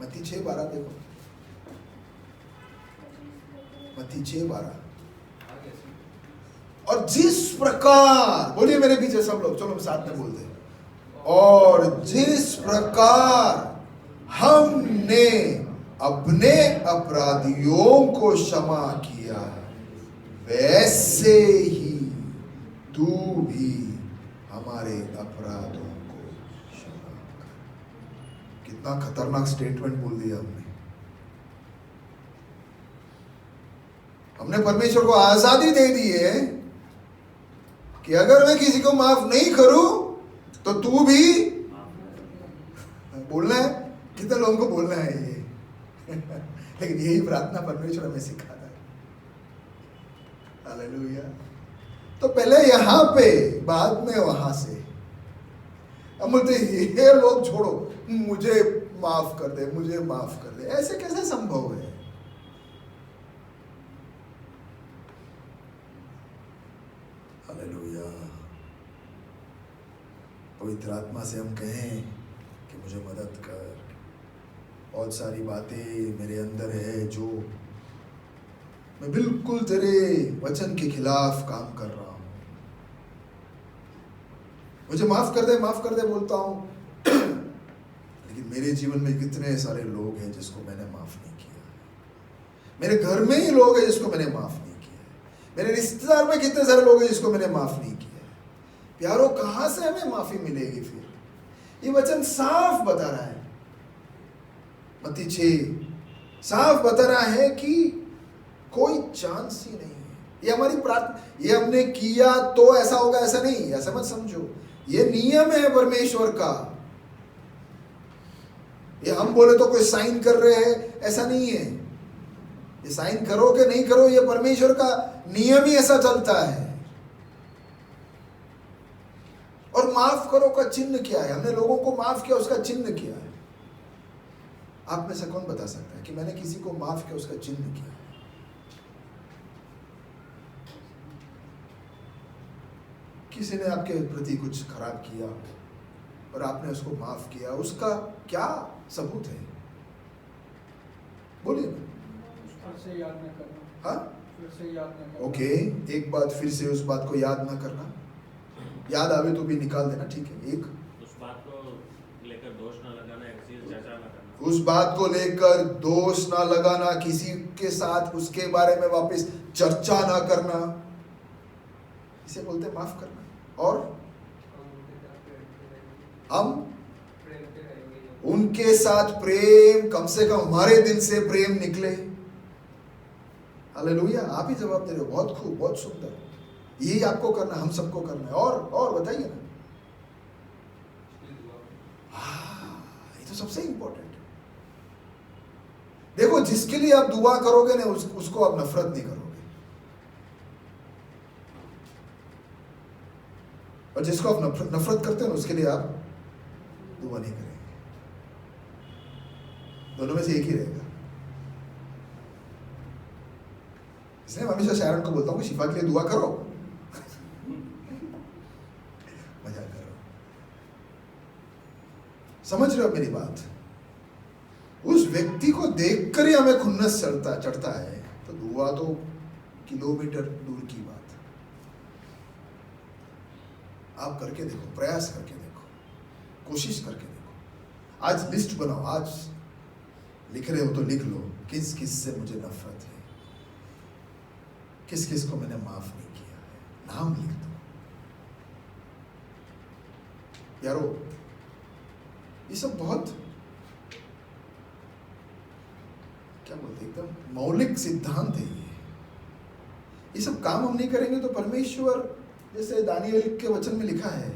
मत्ती 6:12 देखो, मत्ती 6:12। और जिस प्रकार, बोलिए मेरे पीछे सब लोग, चलो हम साथ में बोलते हैं। और जिस प्रकार हमने अपने अपराधियों को क्षमा किया, वैसे ही तू भी हमारे अपराधों को क्षमा कर। कितना खतरनाक स्टेटमेंट बोल दिया हमने। हमने परमेश्वर को आजादी दे दी है कि अगर मैं किसी को माफ नहीं करूं तो तू भी बोलना है। कितने लोगों को बोलना है ये? लेकिन यही प्रार्थना परमेश्वर हमें सिखाता है। हालेलुया। तो पहले यहां पे, बाद में वहां से। अब बोलते ये लोग छोड़ो, मुझे माफ कर दे, मुझे माफ कर दे। ऐसे कैसे संभव है? हालेलुया। पवित्र आत्मा से हम कहें कि मुझे मदद कर। बहुत सारी बातें मेरे अंदर है जो मैं बिल्कुल तेरे वचन के खिलाफ काम कर रहा हूं। मुझे माफ कर दे बोलता हूं, लेकिन मेरे जीवन में कितने सारे लोग हैं जिसको मैंने माफ नहीं किया। मेरे घर में ही लोग हैं जिसको मैंने माफ नहीं किया। मेरे रिश्तेदार में कितने सारे लोग हैं जिसको मैंने माफ नहीं किया। प्यारो, कहां से हमें माफी मिलेगी फिर? ये वचन साफ बता रहा है, मत्ती 6 साफ बता रहा है कि कोई चांस ही नहीं है। ये हमारी प्रार्थना, ये हमने किया तो ऐसा होगा, ऐसा नहीं, ऐसा मत समझो। ये नियम है परमेश्वर का। ये हम बोले तो कोई साइन कर रहे हैं, ऐसा नहीं है। ये साइन करो कि नहीं करो, ये परमेश्वर का नियम ही ऐसा चलता है। और माफ करो का चिन्ह क्या है? हमने लोगों को माफ किया, उसका चिन्ह क्या है? आप में से कौन बता सकता है कि मैंने किसी को माफ किया, उसका चिन्ह क्या है? किसी ने आपके प्रति कुछ खराब किया और आपने उसको माफ किया, उसका क्या सबूत है? बोलिए ना। फिर से याद न करना। हाँ, फिर से याद न करना। ओके, एक बात फिर से उस बात को याद ना करना। याद आवे तो भी निकाल देना, ठीक है। एक, उस बात को लेकर दोष ना लगाना, किसी से चर्चा ना करना। उस बात को लेकर दोष ना लगाना, किसी के साथ उसके बारे में वापस चर्चा ना करना, इसे बोलते हैं माफ करना। और हम उनके साथ प्रेम, कम से कम हमारे दिल से प्रेम निकले। हालेलुया। आप ही जवाब दे रहे हो। बहुत खूब, बहुत सुंदर। यही आपको करना, हम सबको करना है। और बताइए ना। ये तो सबसे इंपॉर्टेंट है। देखो, जिसके लिए आप दुआ करोगे ना, उसको आप नफरत नहीं करोगे, और जिसको आप नफरत करते हो ना, उसके लिए आप दुआ नहीं करेंगे। दोनों में से एक ही रहेगा। इसलिए मैं हमेशा शायरन को बोलता हूँ कि शिफा के लिए दुआ करो। समझ रहे हो मेरी बात? उस व्यक्ति को देखकर ही हमें खुन्नस चढ़ता है, तो दुआ तो किलोमीटर दूर की बात। आप करके देखो, प्रयास करके देखो, कोशिश करके देखो। आज लिस्ट बनाओ, आज लिख रहे हो तो लिख लो, किस किस से मुझे नफरत है, किस किस को मैंने माफ नहीं किया है, नाम लिख दो। यारो ये सब बहुत क्या बोलते, एकदम मौलिक सिद्धांत है ये सब काम हम नहीं करेंगे तो परमेश्वर, जैसे दानिएल के वचन में लिखा है,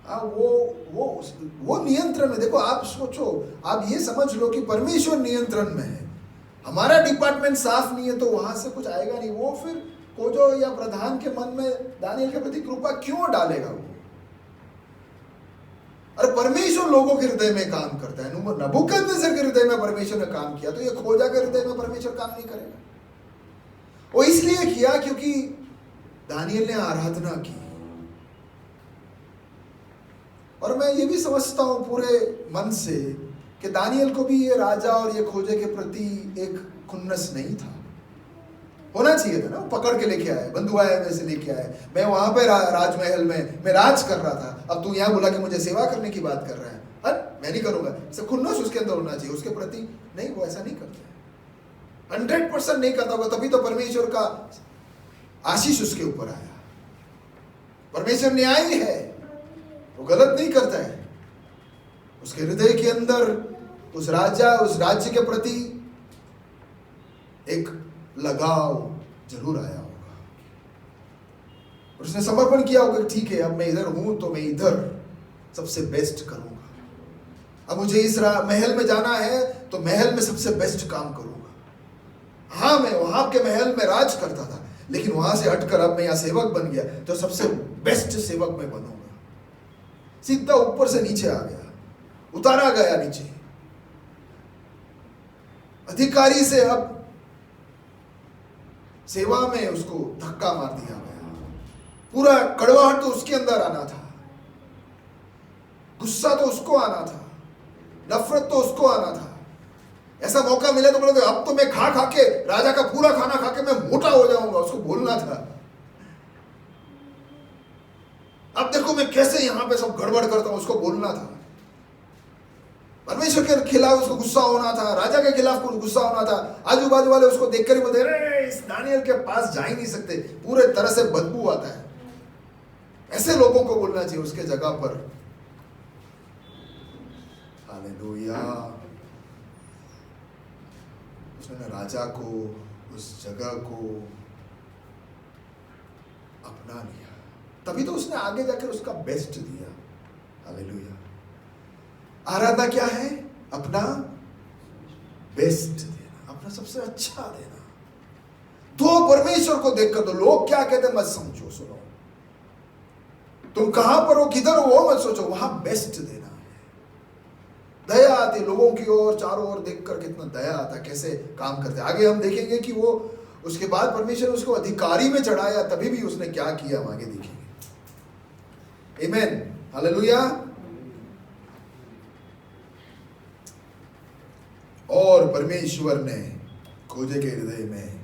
वो नियंत्रण में। देखो आप सोचो, आप ये समझ लो कि परमेश्वर नियंत्रण में है। हमारा डिपार्टमेंट साफ नहीं है तो वहां से कुछ आएगा नहीं। वो फिर कोजो या प्रधान के मन में दानिएल के प्रति कृपा क्यों डालेगा वो? अरे परमेश्वर लोगों के हृदय में काम करता है। नबूकदनेस्सर के हृदय में परमेश्वर ने काम किया, तो ये खोजा के हृदय में परमेश्वर काम नहीं करेगा? वो इसलिए किया क्योंकि दानिएल ने आराधना की। और मैं ये भी समझता हूं पूरे मन से कि दानिएल को भी ये राजा और ये खोजे के प्रति एक खुन्नस नहीं था। होना चाहिए था ना, वो पकड़ के लेके आए, बंधुआए में से लेके आए। मैं वहां पे राजमहल में मैं राज कर रहा था, अब तू यहाँ बुला के मुझे सेवा करने की बात कर रहा है। मैं नहीं करूंगा। सब खुन्नस उसके अंदर होना चाहिए उसके प्रति। नहीं, वो ऐसा नहीं करता, 100% नहीं करता होगा, तभी तो परमेश्वर का आशीष उसके ऊपर आया। परमेश्वर न्यायी है, वो गलत नहीं करता है। उसके हृदय के अंदर उस राजा, उस राज्य के प्रति एक लगाव जरूर आया होगा। उसने समर्पण किया होगा, ठीक है अब मैं इधर हूं तो मैं इधर सबसे बेस्ट करूंगा। अब मुझे इस महल में जाना है तो महल में सबसे बेस्ट काम करूंगा। हाँ, मैं वहां के महल में राज करता था, लेकिन वहां से हटकर अब मैं यहाँ सेवक बन गया तो सबसे बेस्ट सेवक मैं बनूंगा। सीधा ऊपर से नीचे आ गया, उतारा गया नीचे। अधिकारी से अब सेवा में उसको धक्का मार दिया गया। पूरा कड़वाहट तो उसके अंदर आना था, गुस्सा तो उसको आना था, नफरत तो उसको आना था। ऐसा मौका मिले तो बोले अब तो मैं खा खा के, राजा का पूरा खाना खा के मैं मोटा हो जाऊंगा, उसको बोलना था। अब देखो मैं कैसे यहां पे सब गड़बड़ करता हूं, उसको बोलना था। परमेश्वर के खिलाफ उसको गुस्सा होना था, राजा के खिलाफ गुस्सा होना था। आजू बाजू वाले उसको देखकर ही बोलते, अरे इस दानिएल के पास जा ही नहीं सकते, पूरे तरह से बदबू आता है। ऐसे लोगों को बोलना चाहिए उसके जगह पर। हालेलुया। उसने राजा को, उस जगह को अपना लिया, तभी तो उसने आगे जाकर उसका बेस्ट दिया। हालेलुया। आराधना क्या है? अपना बेस्ट देना, अपना सबसे अच्छा देना। तो परमेश्वर को देखकर तो लोग क्या कहते हैं मत समझो, सुनो। तुम कहां पर हो, किधर हो, वो मत सोचो, वहां बेस्ट देना है। दया आती लोगों की ओर, चारों ओर देखकर कितना दया आता, कैसे काम करते। आगे हम देखेंगे कि वो उसके बाद परमेश्वर ने उसको अधिकारी में चढ़ाया, तभी भी उसने क्या किया हम आगे देखेंगे। आमीन, हालेलुया। और परमेश्वर ने खोजे के हृदय में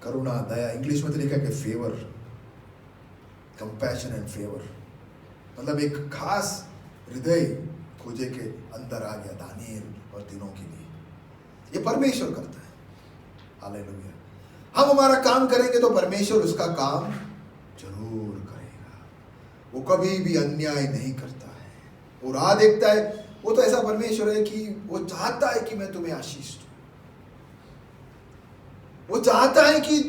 करुणा, दया, इंग्लिश में तो लिखा है कि फेवर, कंपैशन एंड फेवर, मतलब एक खास हृदय खोजे के अंदर आ गया दानिएल और तीनों के लिए। ये परमेश्वर करता है। हालेलुया। हम हमारा काम करेंगे तो परमेश्वर उसका काम जरूर करेगा। वो कभी भी अन्याय नहीं करता है, वो राह देखता है। वो तो ऐसा परमेश्वर है कि वो चाहता है कि मैं तुम्हें आशीष दूं, वो चाहता है कि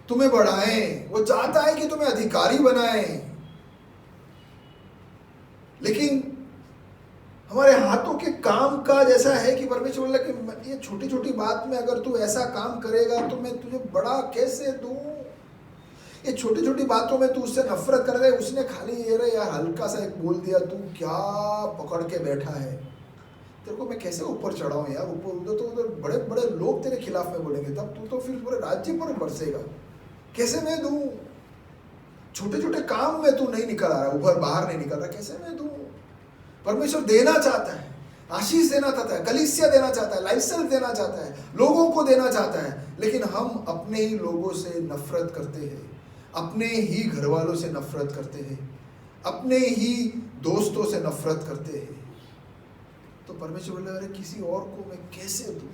तुम्हें बढ़ाएं, वो चाहता है कि तुम्हें अधिकारी बनाएं। लेकिन हमारे हाथों के काम का जैसा है कि परमेश्वर बोला कि ये छोटी छोटी बात में अगर तू ऐसा काम करेगा तो मैं तुझे बड़ा कैसे दूं। ये छोटी छोटी बातों में तू उससे नफरत कर रहे, उसने खाली ये रे यार हल्का सा एक बोल दिया, तू क्या पकड़ के बैठा है, तेरे को मैं कैसे ऊपर चढ़ाऊं यार। ऊपर उधर तो उधर बड़े बड़े लोग तेरे खिलाफ में बोलेंगे, तब तू तो फिर पूरे राज्य पर बरसेगा, कैसे मैं दूं। छोटे छोटे काम में तू नहीं निकल आ रहा, ऊपर बाहर नहीं निकल रहा, कैसे मैं दूं? परमेश्वर देना चाहता है, आशीष देना चाहता है, कलीसिया देना चाहता है, लाइफस्टाइल देना चाहता है, लोगों को देना चाहता है, लेकिन हम अपने ही लोगों से नफरत करते हैं, अपने ही घर वालों से नफरत करते हैं, अपने ही दोस्तों से नफरत करते हैं। तो परमेश्वर बोले अरे किसी और को मैं कैसे दूं?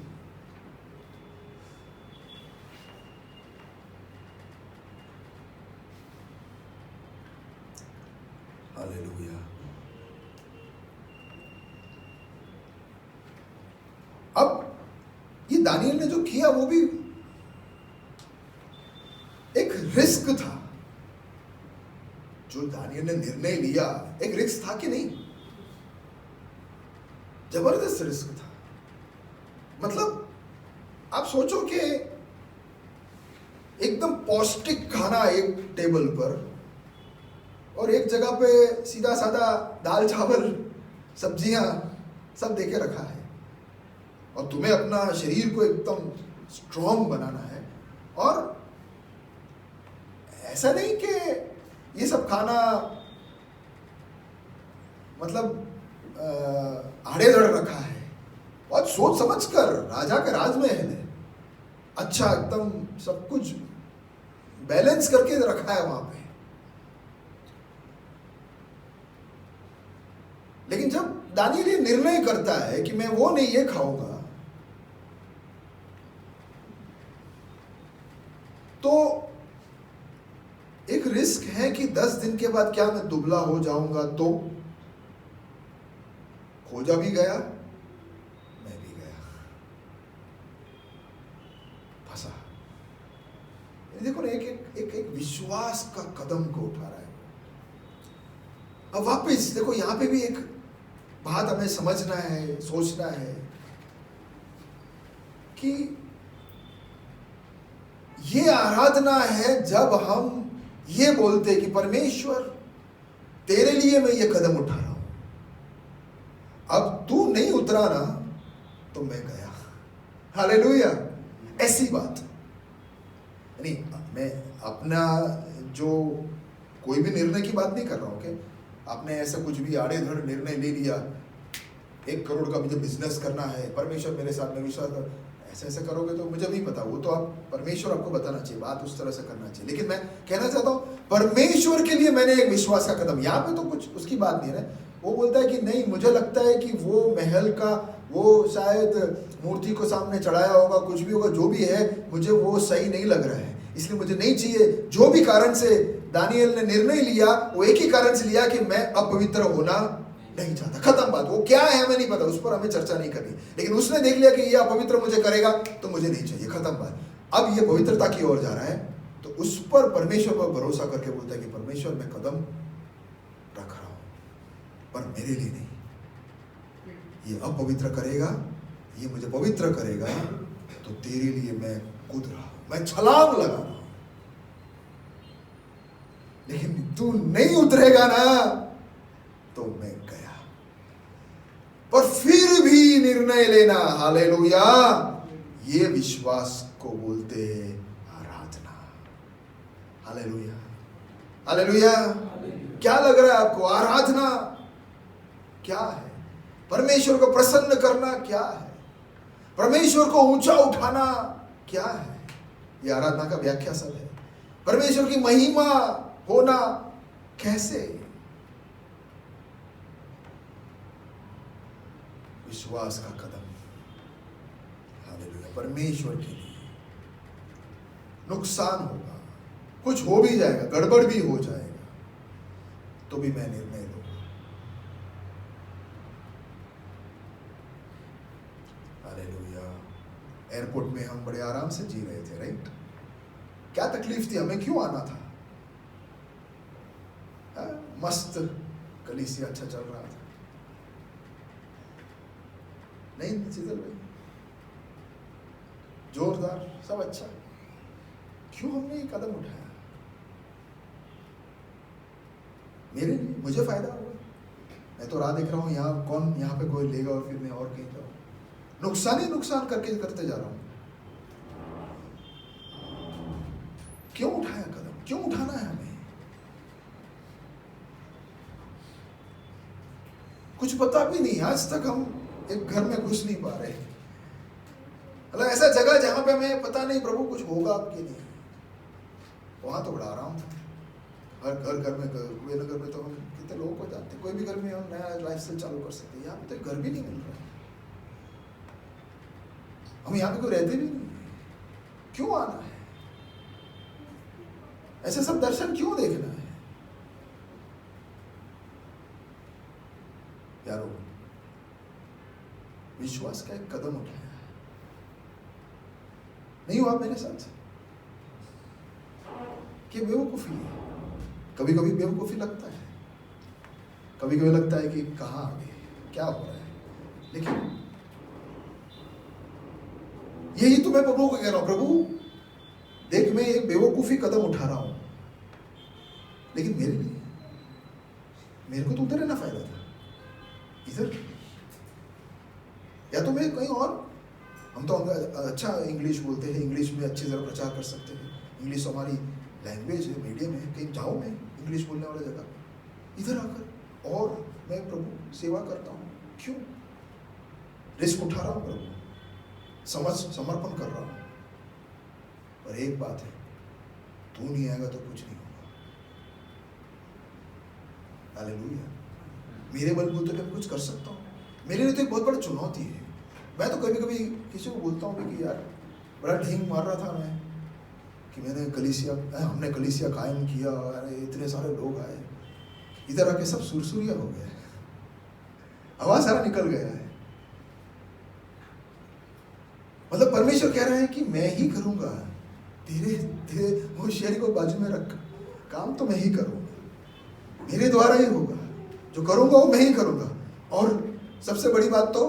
हालेलुया। अब ये दानियल ने जो किया वो भी एक रिस्क था। जो दानियल ने निर्णय लिया एक रिस्क था कि नहीं? जबरदस्त रिस्क था। मतलब आप सोचो कि एकदम पौष्टिक खाना एक टेबल पर और एक जगह पे सीधा साधा दाल चावल सब्जियां सब देके रखा है, और तुम्हें अपना शरीर को एकदम स्ट्रॉन्ग बनाना है। और ऐसा नहीं कि ये सब खाना मतलब आड़े-धड़ रखा है, बहुत सोच समझ कर राजा के राजमहल है, अच्छा एकदम सब कुछ बैलेंस करके रखा है वहां पे। लेकिन जब दानियल ये निर्णय करता है कि मैं वो नहीं ये खाऊंगा, तो एक रिस्क है कि 10 दिन के बाद क्या मैं दुबला हो जाऊंगा? तो खोजा भी गया, मैं भी गया, फंसा। देखो ना, एक विश्वास का कदम को उठा रहा है। अब वापस देखो, यहां पे भी एक बात हमें समझना है, सोचना है कि ये आराधना है जब हम ये बोलते कि परमेश्वर तेरे लिए मैं ये कदम उठा रहा हूं, अब तू नहीं उतरा ना तो मैं गया। हालेलुया। ऐसी बात नहीं, मैं अपना जो कोई भी निर्णय की बात नहीं कर रहा हूं कि आपने ऐसा कुछ भी आड़े-धड़ निर्णय ले लिया, 1 करोड़ का मुझे बिजनेस करना है, परमेश्वर मेरे साथ में विश्वास कर, ऐसे करोगे तो मुझे नहीं पता, वो तो आप परमेश्वर आपको बताना चाहिए, बात उस तरह से करना चाहिए। लेकिन मैं कहना चाहता हूँ परमेश्वर के लिए मैंने एक विश्वास का कदम, यहाँ पे तो कुछ उसकी बात नहीं है। वो बोलता है कि नहीं, मुझे लगता है कि वो महल का वो शायद मूर्ति को सामने चढ़ाया होगा, कुछ भी होगा, जो भी है मुझे वो सही नहीं लग रहा है, इसलिए मुझे नहीं चाहिए। जो भी कारण से दानियल ने निर्णय लिया वो एक ही कारण से लिया कि मैं अपवित्र होना नहीं चाहता, खत्म बात। वो क्या है हमें नहीं पता, उस पर हमें चर्चा नहीं करनी, लेकिन उसने देख लिया कि ये अपवित्र मुझे करेगा तो मुझे नहीं चाहिए, खत्म बात। अब ये पवित्रता की ओर जा रहा है, तो उस पर परमेश्वर पर भरोसा करके बोलता है कि परमेश्वर मैं कदम रख रहा हूं, पर मेरे लिए नहीं, ये अपवित्र करेगा, ये मुझे पवित्र करेगा, तो तेरे लिए मैं कूद रहा हूं, मैं छलांग लगा रहा हूं, लेकिन तू नहीं उतरेगा ना तो मैं गया। पर फिर भी निर्णय लेना, हालेलुया, ये विश्वास को बोलते हैं आराधना। Hallelujah, hallelujah. क्या लग रहा है आपको? आराधना क्या है? परमेश्वर को प्रसन्न करना क्या है? परमेश्वर को ऊंचा उठाना क्या है? ये आराधना का व्याख्या सब है। परमेश्वर की महिमा होना कैसे? विश्वास का कदम, हालेलुया। परमेश्वर के लिए नुकसान होगा, कुछ हो भी जाएगा, गड़बड़ भी हो जाएगा, तो भी मैं निर्णय लूंगा। हालेलुया। एयरपोर्ट में हम बड़े आराम से जी रहे थे, राइट? क्या तकलीफ थी, हमें क्यों आना था? मस्त कलीसिया अच्छा चल रहा था, नहीं शीतल भाई, जोरदार सब अच्छा, क्यों हमने ये कदम उठाया? मेरे लिए, मुझे फायदा होगा, मैं तो राह देख रहा हूँ, यहाँ पे कोई लेगा और फिर मैं और कहीं जाऊँ, नुकसान ही नुकसान करते जा रहा हूँ। क्यों उठाया कदम? क्यों उठाना है हमें? कुछ पता भी नहीं, आज तक हम एक घर में घुस नहीं पा रहे। मतलब ऐसा जगह जहां पे हमें पता नहीं प्रभु कुछ होगा कि नहीं, वहां तो बड़ा आराम था। हर घर में, कुबेर नगर में तो हम कितने लोगों को जानते हैं, कोई भी घर में हम नया लाइफ स्टाइल चालू कर सकते हैं। यहाँ पे तो घर भी नहीं मिल रहा है, हम यहाँ पे कोई रहते भी नहीं। क्यों आना है? ऐसे सब दर्शन क्यों देखना है? यारो, विश्वास का एक कदम उठाया नहीं हुआ मेरे साथ कि बेवकूफी है। कभी कभी बेवकूफी लगता है, कभी कभी लगता है कि कहाँ आ गए, क्या हो रहा है। लेकिन यही तो मैं प्रभु को कह रहा हूं, प्रभु देख मैं एक बेवकूफी कदम उठा रहा हूं, लेकिन मेरे लिए, मेरे को तो उधर रहना फायदा था, इधर या तो मैं कहीं और। हम तो अच्छा इंग्लिश बोलते हैं, इंग्लिश में अच्छी तरह प्रचार कर सकते हैं, इंग्लिश हमारी लैंग्वेज है, मीडियम है, कहीं जाऊँ मैं इंग्लिश बोलने वाले जगह, इधर आकर और मैं प्रभु सेवा करता हूँ। क्यों? रिस्क उठा रहा हूँ प्रभु, समर्पण कर रहा हूँ। पर एक बात है, तू नहीं आएगा तो कुछ नहीं होगा। हालेलुया। मेरे बलबूते पे मैं कुछ कर सकता हूँ, मेरे लिए तो एक बहुत बड़ी चुनौती है। मैं तो कभी कभी किसी को बोलता हूँ कि यार बड़ा ढींग मार रहा था मैं कि हमने कलीसिया कायम किया, अरे इतने सारे लोग आए, इधर आके सब सुरसुरिया हो गए, हवा सारा निकल गया है। मतलब परमेश्वर कह रहा है कि मैं ही करूंगा, धीरे धीरे होशियारी को बाजू में रख, काम तो मैं ही करूंगा, मेरे द्वारा ही होगा, जो करूंगा वो मैं ही करूंगा, और सबसे बड़ी बात तो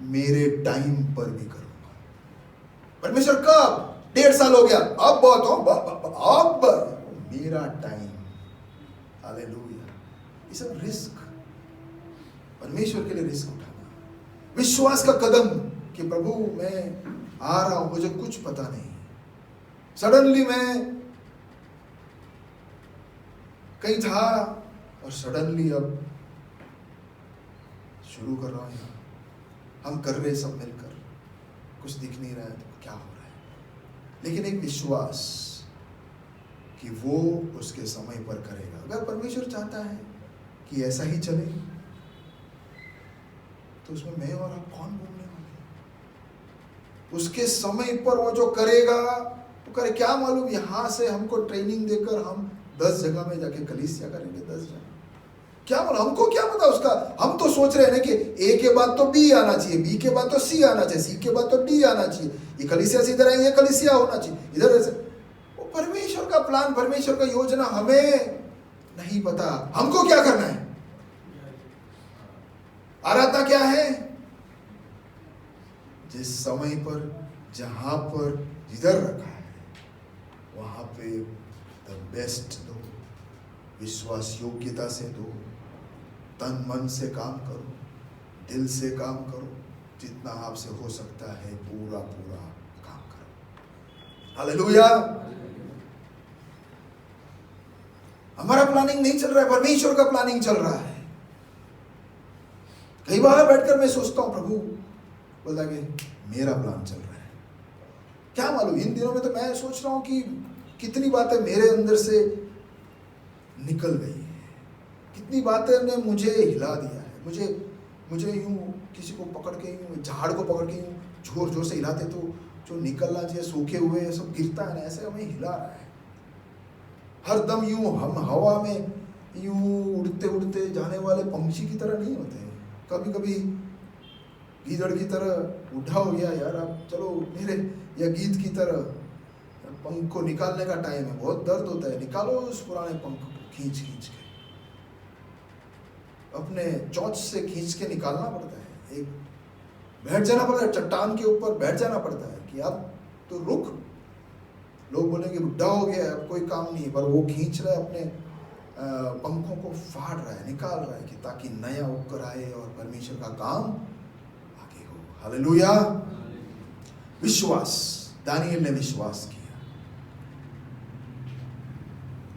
मेरे टाइम पर भी करूंगा। परमेश्वर कब? 1.5 साल हो गया, अब बहुत हो, अब मेरा टाइम। हालेलुया। ये सब रिस्क, परमेश्वर के लिए रिस्क उठाना, विश्वास का कदम कि प्रभु मैं आ रहा हूं, मुझे कुछ पता नहीं, सडनली मैं कहीं था और सडनली अब शुरू कर रहा हूं। यहाँ हम कर रहे सब मिलकर, कुछ दिख नहीं रहा है तो क्या हो रहा है, लेकिन एक विश्वास कि वो उसके समय पर करेगा। अगर परमेश्वर चाहता है कि ऐसा ही चले तो उसमें मैं और आप कौन बोलने वाले हैं? उसके समय पर वो जो करेगा तो करे। क्या मालूम यहां से हमको ट्रेनिंग देकर हम 10 जगह में जाके कलीसिया करेंगे, 10 जगह, क्या बोला, हमको क्या पता उसका। हम तो सोच रहे हैं कि ए के बाद तो बी आना चाहिए, बी के बाद तो सी आना चाहिए, सी के बाद तो डी आना चाहिए, ये कलीसिया से इधर आएंगे, ये कलीसिया होना चाहिए इधर ऐसे। वो परमेश्वर का प्लान, परमेश्वर का योजना हमें नहीं पता। हमको क्या करना है? आराधना क्या है? जिस समय पर, जहां पर, जिधर रखा है वहां पे द बेस्ट दो, विश्वास योग्यता से दो, तन मन से काम करो, दिल से काम करो, जितना आपसे हो सकता है पूरा पूरा काम करो। हालेलुया। हमारा प्लानिंग नहीं चल रहा है, परमेश्वर का प्लानिंग चल रहा है। कई बार बैठकर मैं सोचता हूं प्रभु बोलता कि मेरा प्लान चल रहा है। क्या मालूम इन दिनों में तो मैं सोच रहा हूं कि कितनी बातें मेरे अंदर से निकल गई है, कितनी बातें ने मुझे हिला दिया है। मुझे यूं किसी को पकड़ के, यूं झाड़ को पकड़ के यूं जोर जोर से हिलाते तो जो निकलना चाहिए सूखे हुए सब गिरता है ना, ऐसे हमें हिला रहा है। हर दम यूं हम हवा में यूं उड़ते उड़ते जाने वाले पंछी की तरह नहीं होते हैं। कभी कभी गीदड़ की तरह उठा हो गया यार, आप चलो मेरे, या गीत की तरह पंख को निकालने का टाइम है, बहुत दर्द होता है, निकालो उस पुराने पंख को खींच खींच के, अपने चोंच से खींच के निकालना पड़ता है। एक बैठ जाना पड़ता है, चट्टान के ऊपर बैठ जाना पड़ता है कि अब तो रुक। लोग बोलेंगे बुढ़ा हो गया है अब कोई काम नहीं, पर वो खींच रहा है, अपने पंखों को फाड़ रहा है, निकाल रहा है कि ताकि नया उपकर आए और परमेश्वर का काम आगे हो। हालेलुया। विश्वास, दानियल ने विश्वास किया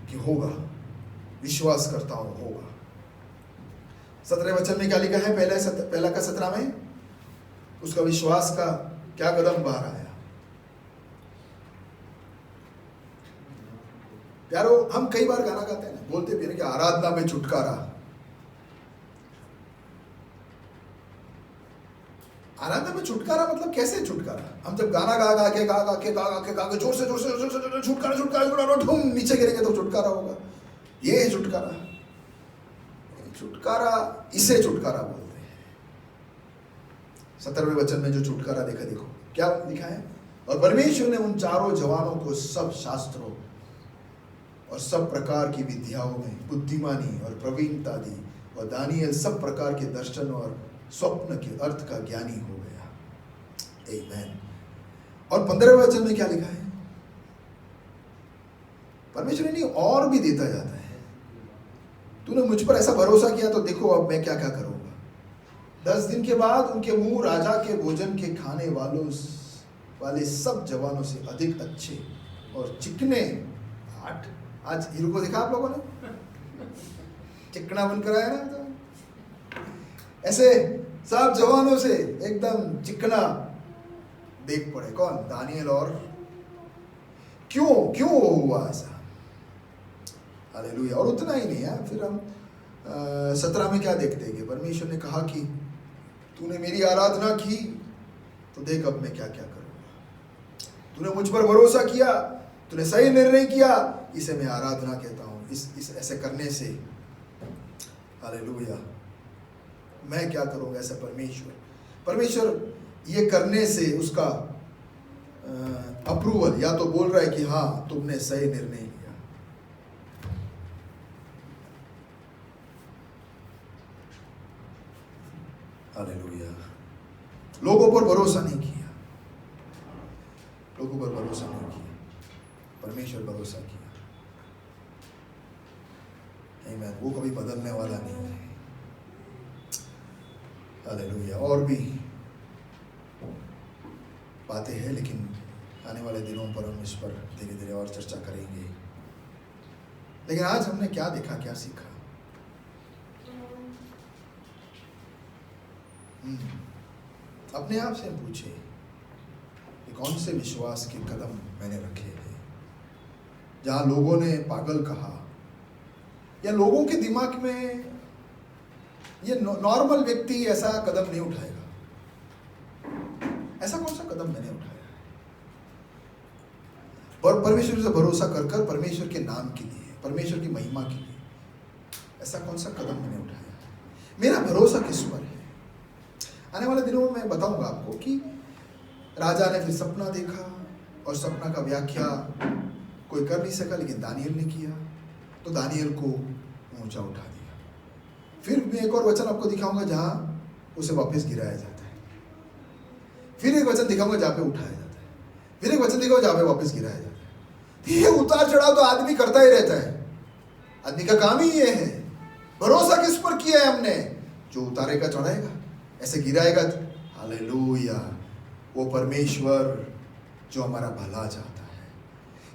कि होगा, विश्वास करता हूं होगा। 17वें वचन में क्या लिखा है? पहला का 17 में उसका विश्वास का क्या कदम बाहर आया। प्यारो, हम कई बार गाना गाते हैं ना, बोलते भी है कि आराधना में छुटकारा। आराधना में छुटकारा मतलब कैसे छुटकारा? हम जब गाना गा के जोर से छुटकारा ठुम नीचे गिरेंगे तो छुटकारा होगा। ये है छुटकारा। छुटकारा, इसे छुटकारा बोलते हैं। 17वें वचन में जो छुटकारा देखो क्या लिखा है? और परमेश्वर ने उन चारों जवानों को सब शास्त्रों और सब प्रकार की विद्याओं में बुद्धिमानी और प्रवीणता दी, और दानियल सब प्रकार के दर्शन और स्वप्न के अर्थ का ज्ञानी हो गया। आमीन। और 15वें वचन में क्या लिखा है? परमेश्वर ने और भी देता जाता है। तूने मुझ पर ऐसा भरोसा किया तो देखो अब मैं क्या क्या करूंगा। 10 दिन के बाद उनके मुंह राजा के भोजन के खाने वाले सब जवानों से अधिक अच्छे और चिकने। आज हीरो को देखा आप लोगों ने? चिकना बनकर आया ना, तो ऐसे सब जवानों से एकदम चिकना देख पड़े। कौन? दानियल। और क्यों हुआ ऐसा? हालेलुया। और उतना ही नहीं है, फिर हम 17 में क्या देखते हैं कि परमेश्वर ने कहा कि तूने मेरी आराधना की तो देख अब मैं क्या क्या करूंगा। तूने मुझ पर भरोसा किया, तूने सही निर्णय किया, इसे मैं आराधना कहता हूं। इस ऐसे करने से, हालेलुया, मैं क्या करूंगा ऐसा? परमेश्वर ये करने से उसका अप्रूवल, या तो बोल रहा है कि हाँ तुमने सही निर्णय लिया। हालेलुया। लोगों पर भरोसा नहीं किया, परमेश्वर भरोसा किया। आमीन। वो कभी बदलने वाला नहीं है। हालेलुया। और भी बातें हैं, लेकिन आने वाले दिनों पर हम इस पर धीरे धीरे और चर्चा करेंगे। लेकिन आज हमने क्या देखा, क्या सीखा? अपने आप से पूछे कि कौन से विश्वास के कदम मैंने रखे हैं जहां लोगों ने पागल कहा, या लोगों के दिमाग में ये नॉर्मल व्यक्ति ऐसा कदम नहीं उठाएगा। ऐसा कौन सा कदम मैंने उठाया है? और परमेश्वर से भरोसा कर परमेश्वर के नाम के लिए, परमेश्वर की महिमा के लिए ऐसा कौन सा कदम मैंने उठाया है? मेरा भरोसा किस पर है? आने वाले दिनों में मैं बताऊंगा आपको कि राजा ने फिर सपना देखा और सपना का व्याख्या कोई कर नहीं सका, लेकिन दानियल ने किया, तो दानियल को ऊंचा उठा दिया। फिर मैं एक और वचन आपको दिखाऊंगा जहां उसे वापस गिराया जाता है। फिर एक वचन दिखाऊंगा जहां पे उठाया जाता है। फिर एक वचन दिखाऊंगा जहां पे वापस गिराया जाता है। ये उतार चढ़ाव तो आदमी करता ही रहता है। आदमी का काम ही ये है। भरोसा किस पर किया है हमने? जो उतारेगा चढ़ाएगा, ऐसे गिराएगा। हालेलुया। वो परमेश्वर जो हमारा भला चाहता है।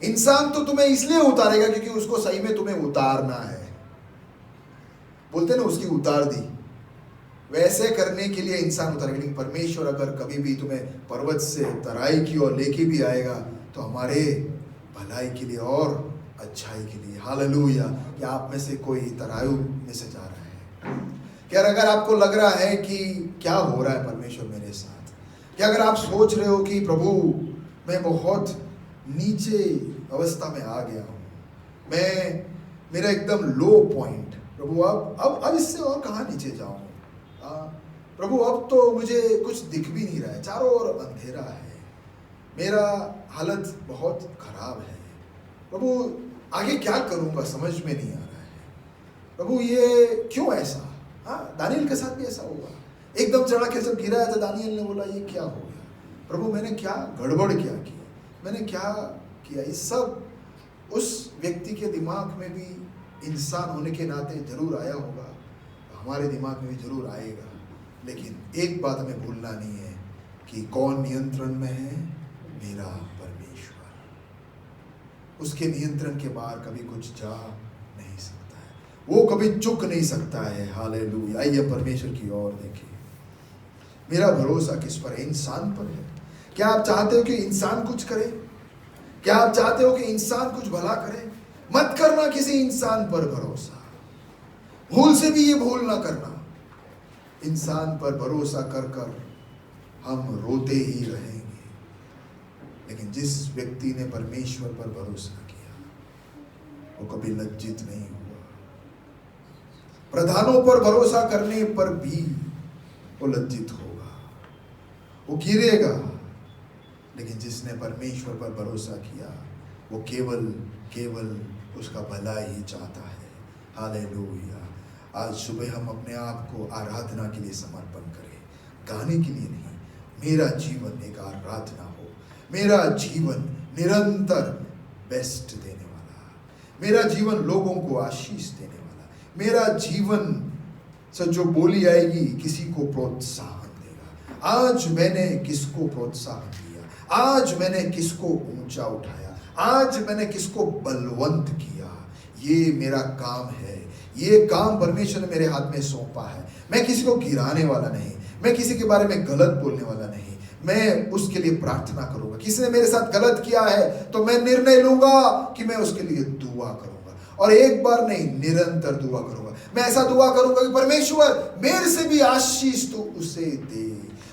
इंसान तो तुम्हें इसलिए उतारेगा क्योंकि उसको सही में तुम्हें उतारना है। बोलते ना, उसकी उतार दी, वैसे करने के लिए इंसान उतारेगा। लेकिन परमेश्वर अगर कभी भी तुम्हें पर्वत से तराई की ओर लेके भी आएगा तो हमारे भलाई के लिए और अच्छाई के लिए। हालेलुया। क्या आप में से कोई तराई में से जा रहा है? क्या अगर आपको लग रहा है कि क्या हो रहा है परमेश्वर मेरे साथ, क्या अगर आप सोच रहे हो कि प्रभु मैं बहुत नीचे अवस्था में आ गया हूँ, मेरा एकदम लो पॉइंट, प्रभु अब इससे और कहाँ नीचे जाऊँ? प्रभु अब तो मुझे कुछ दिख भी नहीं रहा है, चारों ओर अंधेरा है, मेरा हालत बहुत खराब है, प्रभु आगे क्या करूँगा समझ में नहीं आ रहा है, प्रभु ये क्यों ऐसा? दानियल के साथ भी ऐसा हुआ। एकदम चढ़ा के जब गिराया था, दानियल ने बोला ये क्या हो गया? प्रभु मैंने क्या गड़बड़ क्या की? मैंने क्या किया? इस सब उस व्यक्ति के दिमाग में भी इंसान होने के नाते जरूर आया होगा, हमारे दिमाग में भी जरूर आएगा। लेकिन एक बात हमें भूलना नहीं है कि कौन नियंत्रण में है? मेरा परमेश्वर। उसके नियंत्रण के बाहर कभी कुछ जा नहीं सकता है। वो कभी चुक नहीं सकता है। हालेलुया। आइए परमेश्वर की ओर देखिए। मेरा भरोसा किस पर है? इंसान पर है। क्या आप चाहते हो कि इंसान कुछ करे? क्या आप चाहते हो कि इंसान कुछ भला करे? मत करना किसी इंसान पर भरोसा। भूल से भी ये भूल ना करना। इंसान पर भरोसा कर कर हम रोते ही रहेंगे, लेकिन जिस व्यक्ति ने परमेश्वर पर भरोसा किया वो कभी लज्जित नहीं हुआ। प्रधानों पर भरोसा करने पर भी वो लज्जित होगा, वो गिरेगा, लेकिन जिसने परमेश्वर पर भरोसा किया वो केवल केवल उसका भला ही चाहता है। हालेलुया। आज सुबह हम अपने आप को आराधना के लिए समर्पण करें, गाने के लिए नहीं। मेरा जीवन एक आराधना हो, मेरा जीवन निरंतर बेस्ट देने वाला, मेरा जीवन लोगों को आशीष देने वाला, मेरा जीवन से जो बोली आएगी किसी को प्रोत्साहन देगा। आज मैंने किसको प्रोत्साहन दिया, आज मैंने किसको ऊंचा उठाया, आज मैंने किसको बलवंत किया, ये मेरा काम है। ये काम परमेश्वर ने मेरे हाथ में सौंपा है। मैं किसी को गिराने वाला नहीं, मैं किसी के बारे में गलत बोलने वाला नहीं, मैं उसके लिए प्रार्थना करूंगा। किसी ने मेरे साथ गलत किया है तो मैं निर्णय लूंगा कि मैं उसके लिए दुआ करूंगा, और एक बार नहीं, निरंतर दुआ करूंगा। मैं ऐसा दुआ करूंगा कि परमेश्वर मेरे से भी आशीष तू उसे दे,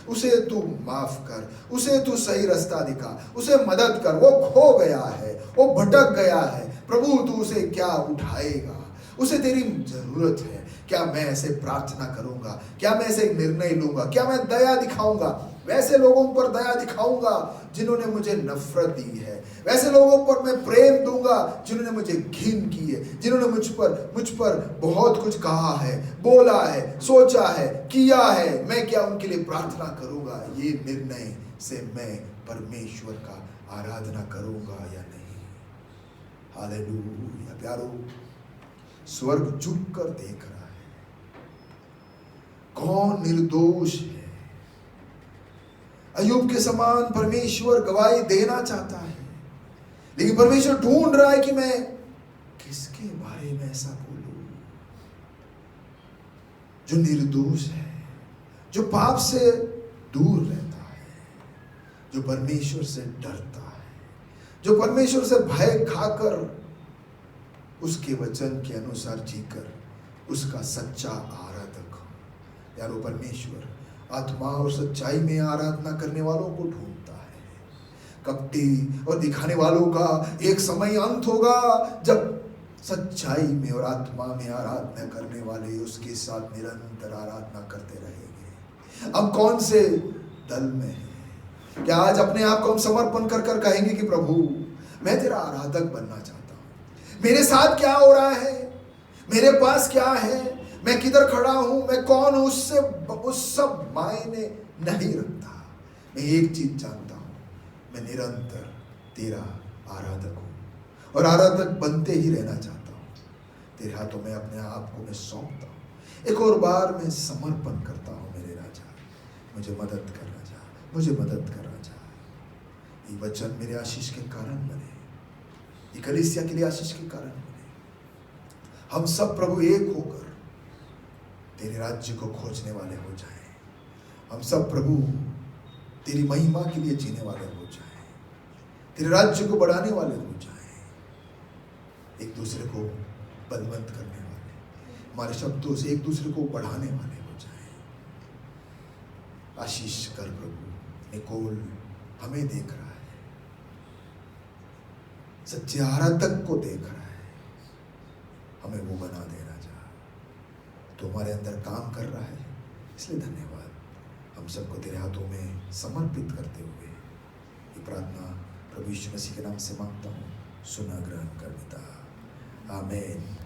उसे तू माफ कर, उसे तू सही रास्ता दिखा, उसे मदद कर। वो खो गया है, वो भटक गया है, प्रभु तू उसे क्या उठाएगा, उसे तेरी जरूरत है। क्या मैं ऐसे प्रार्थना करूंगा? क्या मैं ऐसे निर्णय लूंगा? क्या मैं दया दिखाऊंगा? वैसे लोगों पर दया दिखाऊंगा जिन्होंने मुझे नफरत दी है। वैसे लोगों पर मैं प्रेम दूंगा जिन्होंने मुझे घिन की है, जिन्होंने मुझ पर बहुत कुछ कहा है, बोला है, सोचा है, किया है। मैं क्या उनके लिए प्रार्थना करूंगा? ये निर्णय से मैं परमेश्वर का आराधना करूंगा या नहीं। हालेलुया। प्यारो, स्वर्ग झुक कर देख रहा है। कौन निर्दोष है? अय्यूब के समान परमेश्वर गवाही देना चाहता है, लेकिन परमेश्वर ढूंढ रहा है कि मैं किसके बारे में ऐसा बोलूं जो निर्दोष है, जो पाप से दूर रहता है, जो परमेश्वर से डरता है, जो परमेश्वर से भय खाकर उसके वचन के अनुसार जीकर उसका सच्चा आराधक हो। यारो, परमेश्वर आत्मा और सच्चाई में आराधना करने वालों को ढूंढता है। कपटी और दिखाने वालों का एक समय अंत होगा जब सच्चाई में और आत्मा में आराधना करने वाले उसके साथ निरंतर आराधना करते रहेंगे। अब कौन से दल में है? क्या आज अपने आप को हम समर्पण कर कर कहेंगे कि प्रभु मैं तेरा आराधक बनना चाहता हूं, मेरे साथ क्या हो रहा है, मेरे पास क्या है, मैं किधर खड़ा हूं, मैं कौन हूं, उससे उस सब मायने नहीं रखता। मैं एक चीज जानता हूं, मैं निरंतर तेरा आराधक हूं और आराधक बनते ही रहना चाहता हूं। तेरे हाथों में अपने आप को मैं सौंपता हूं। एक और बार मैं समर्पण करता हूं। मेरे राजा, मुझे मदद कर राजा, मुझे मदद कर राजा। ये वचन मेरे आशीष के कारण बने, ये कलीसिया के लिए आशीष के कारण बने। हम सब प्रभु एक होकर तेरे राज्य को खोजने वाले हो जाएं। हम सब प्रभु तेरी महिमा के लिए जीने वाले हो जाएं, तेरे राज्य को बढ़ाने वाले हो जाएं, एक दूसरे को बलवंत करने वाले, हमारे शब्दों से एक दूसरे को बढ़ाने वाले हो जाएं। आशीष कर प्रभु। निकोल हमें देख रहा है, सच्चे आराधक को देख रहा है, हमें वो बना दे राजा। तो हमारे अंदर काम कर रहा है, इसलिए धन्यवाद। हम सबको तेरे हाथों में समर्पित करते हुए ये प्रार्थना प्रभु यीशु मसीह के नाम से मांगता हूँ, सुना ग्रहण कर पिता। आमीन।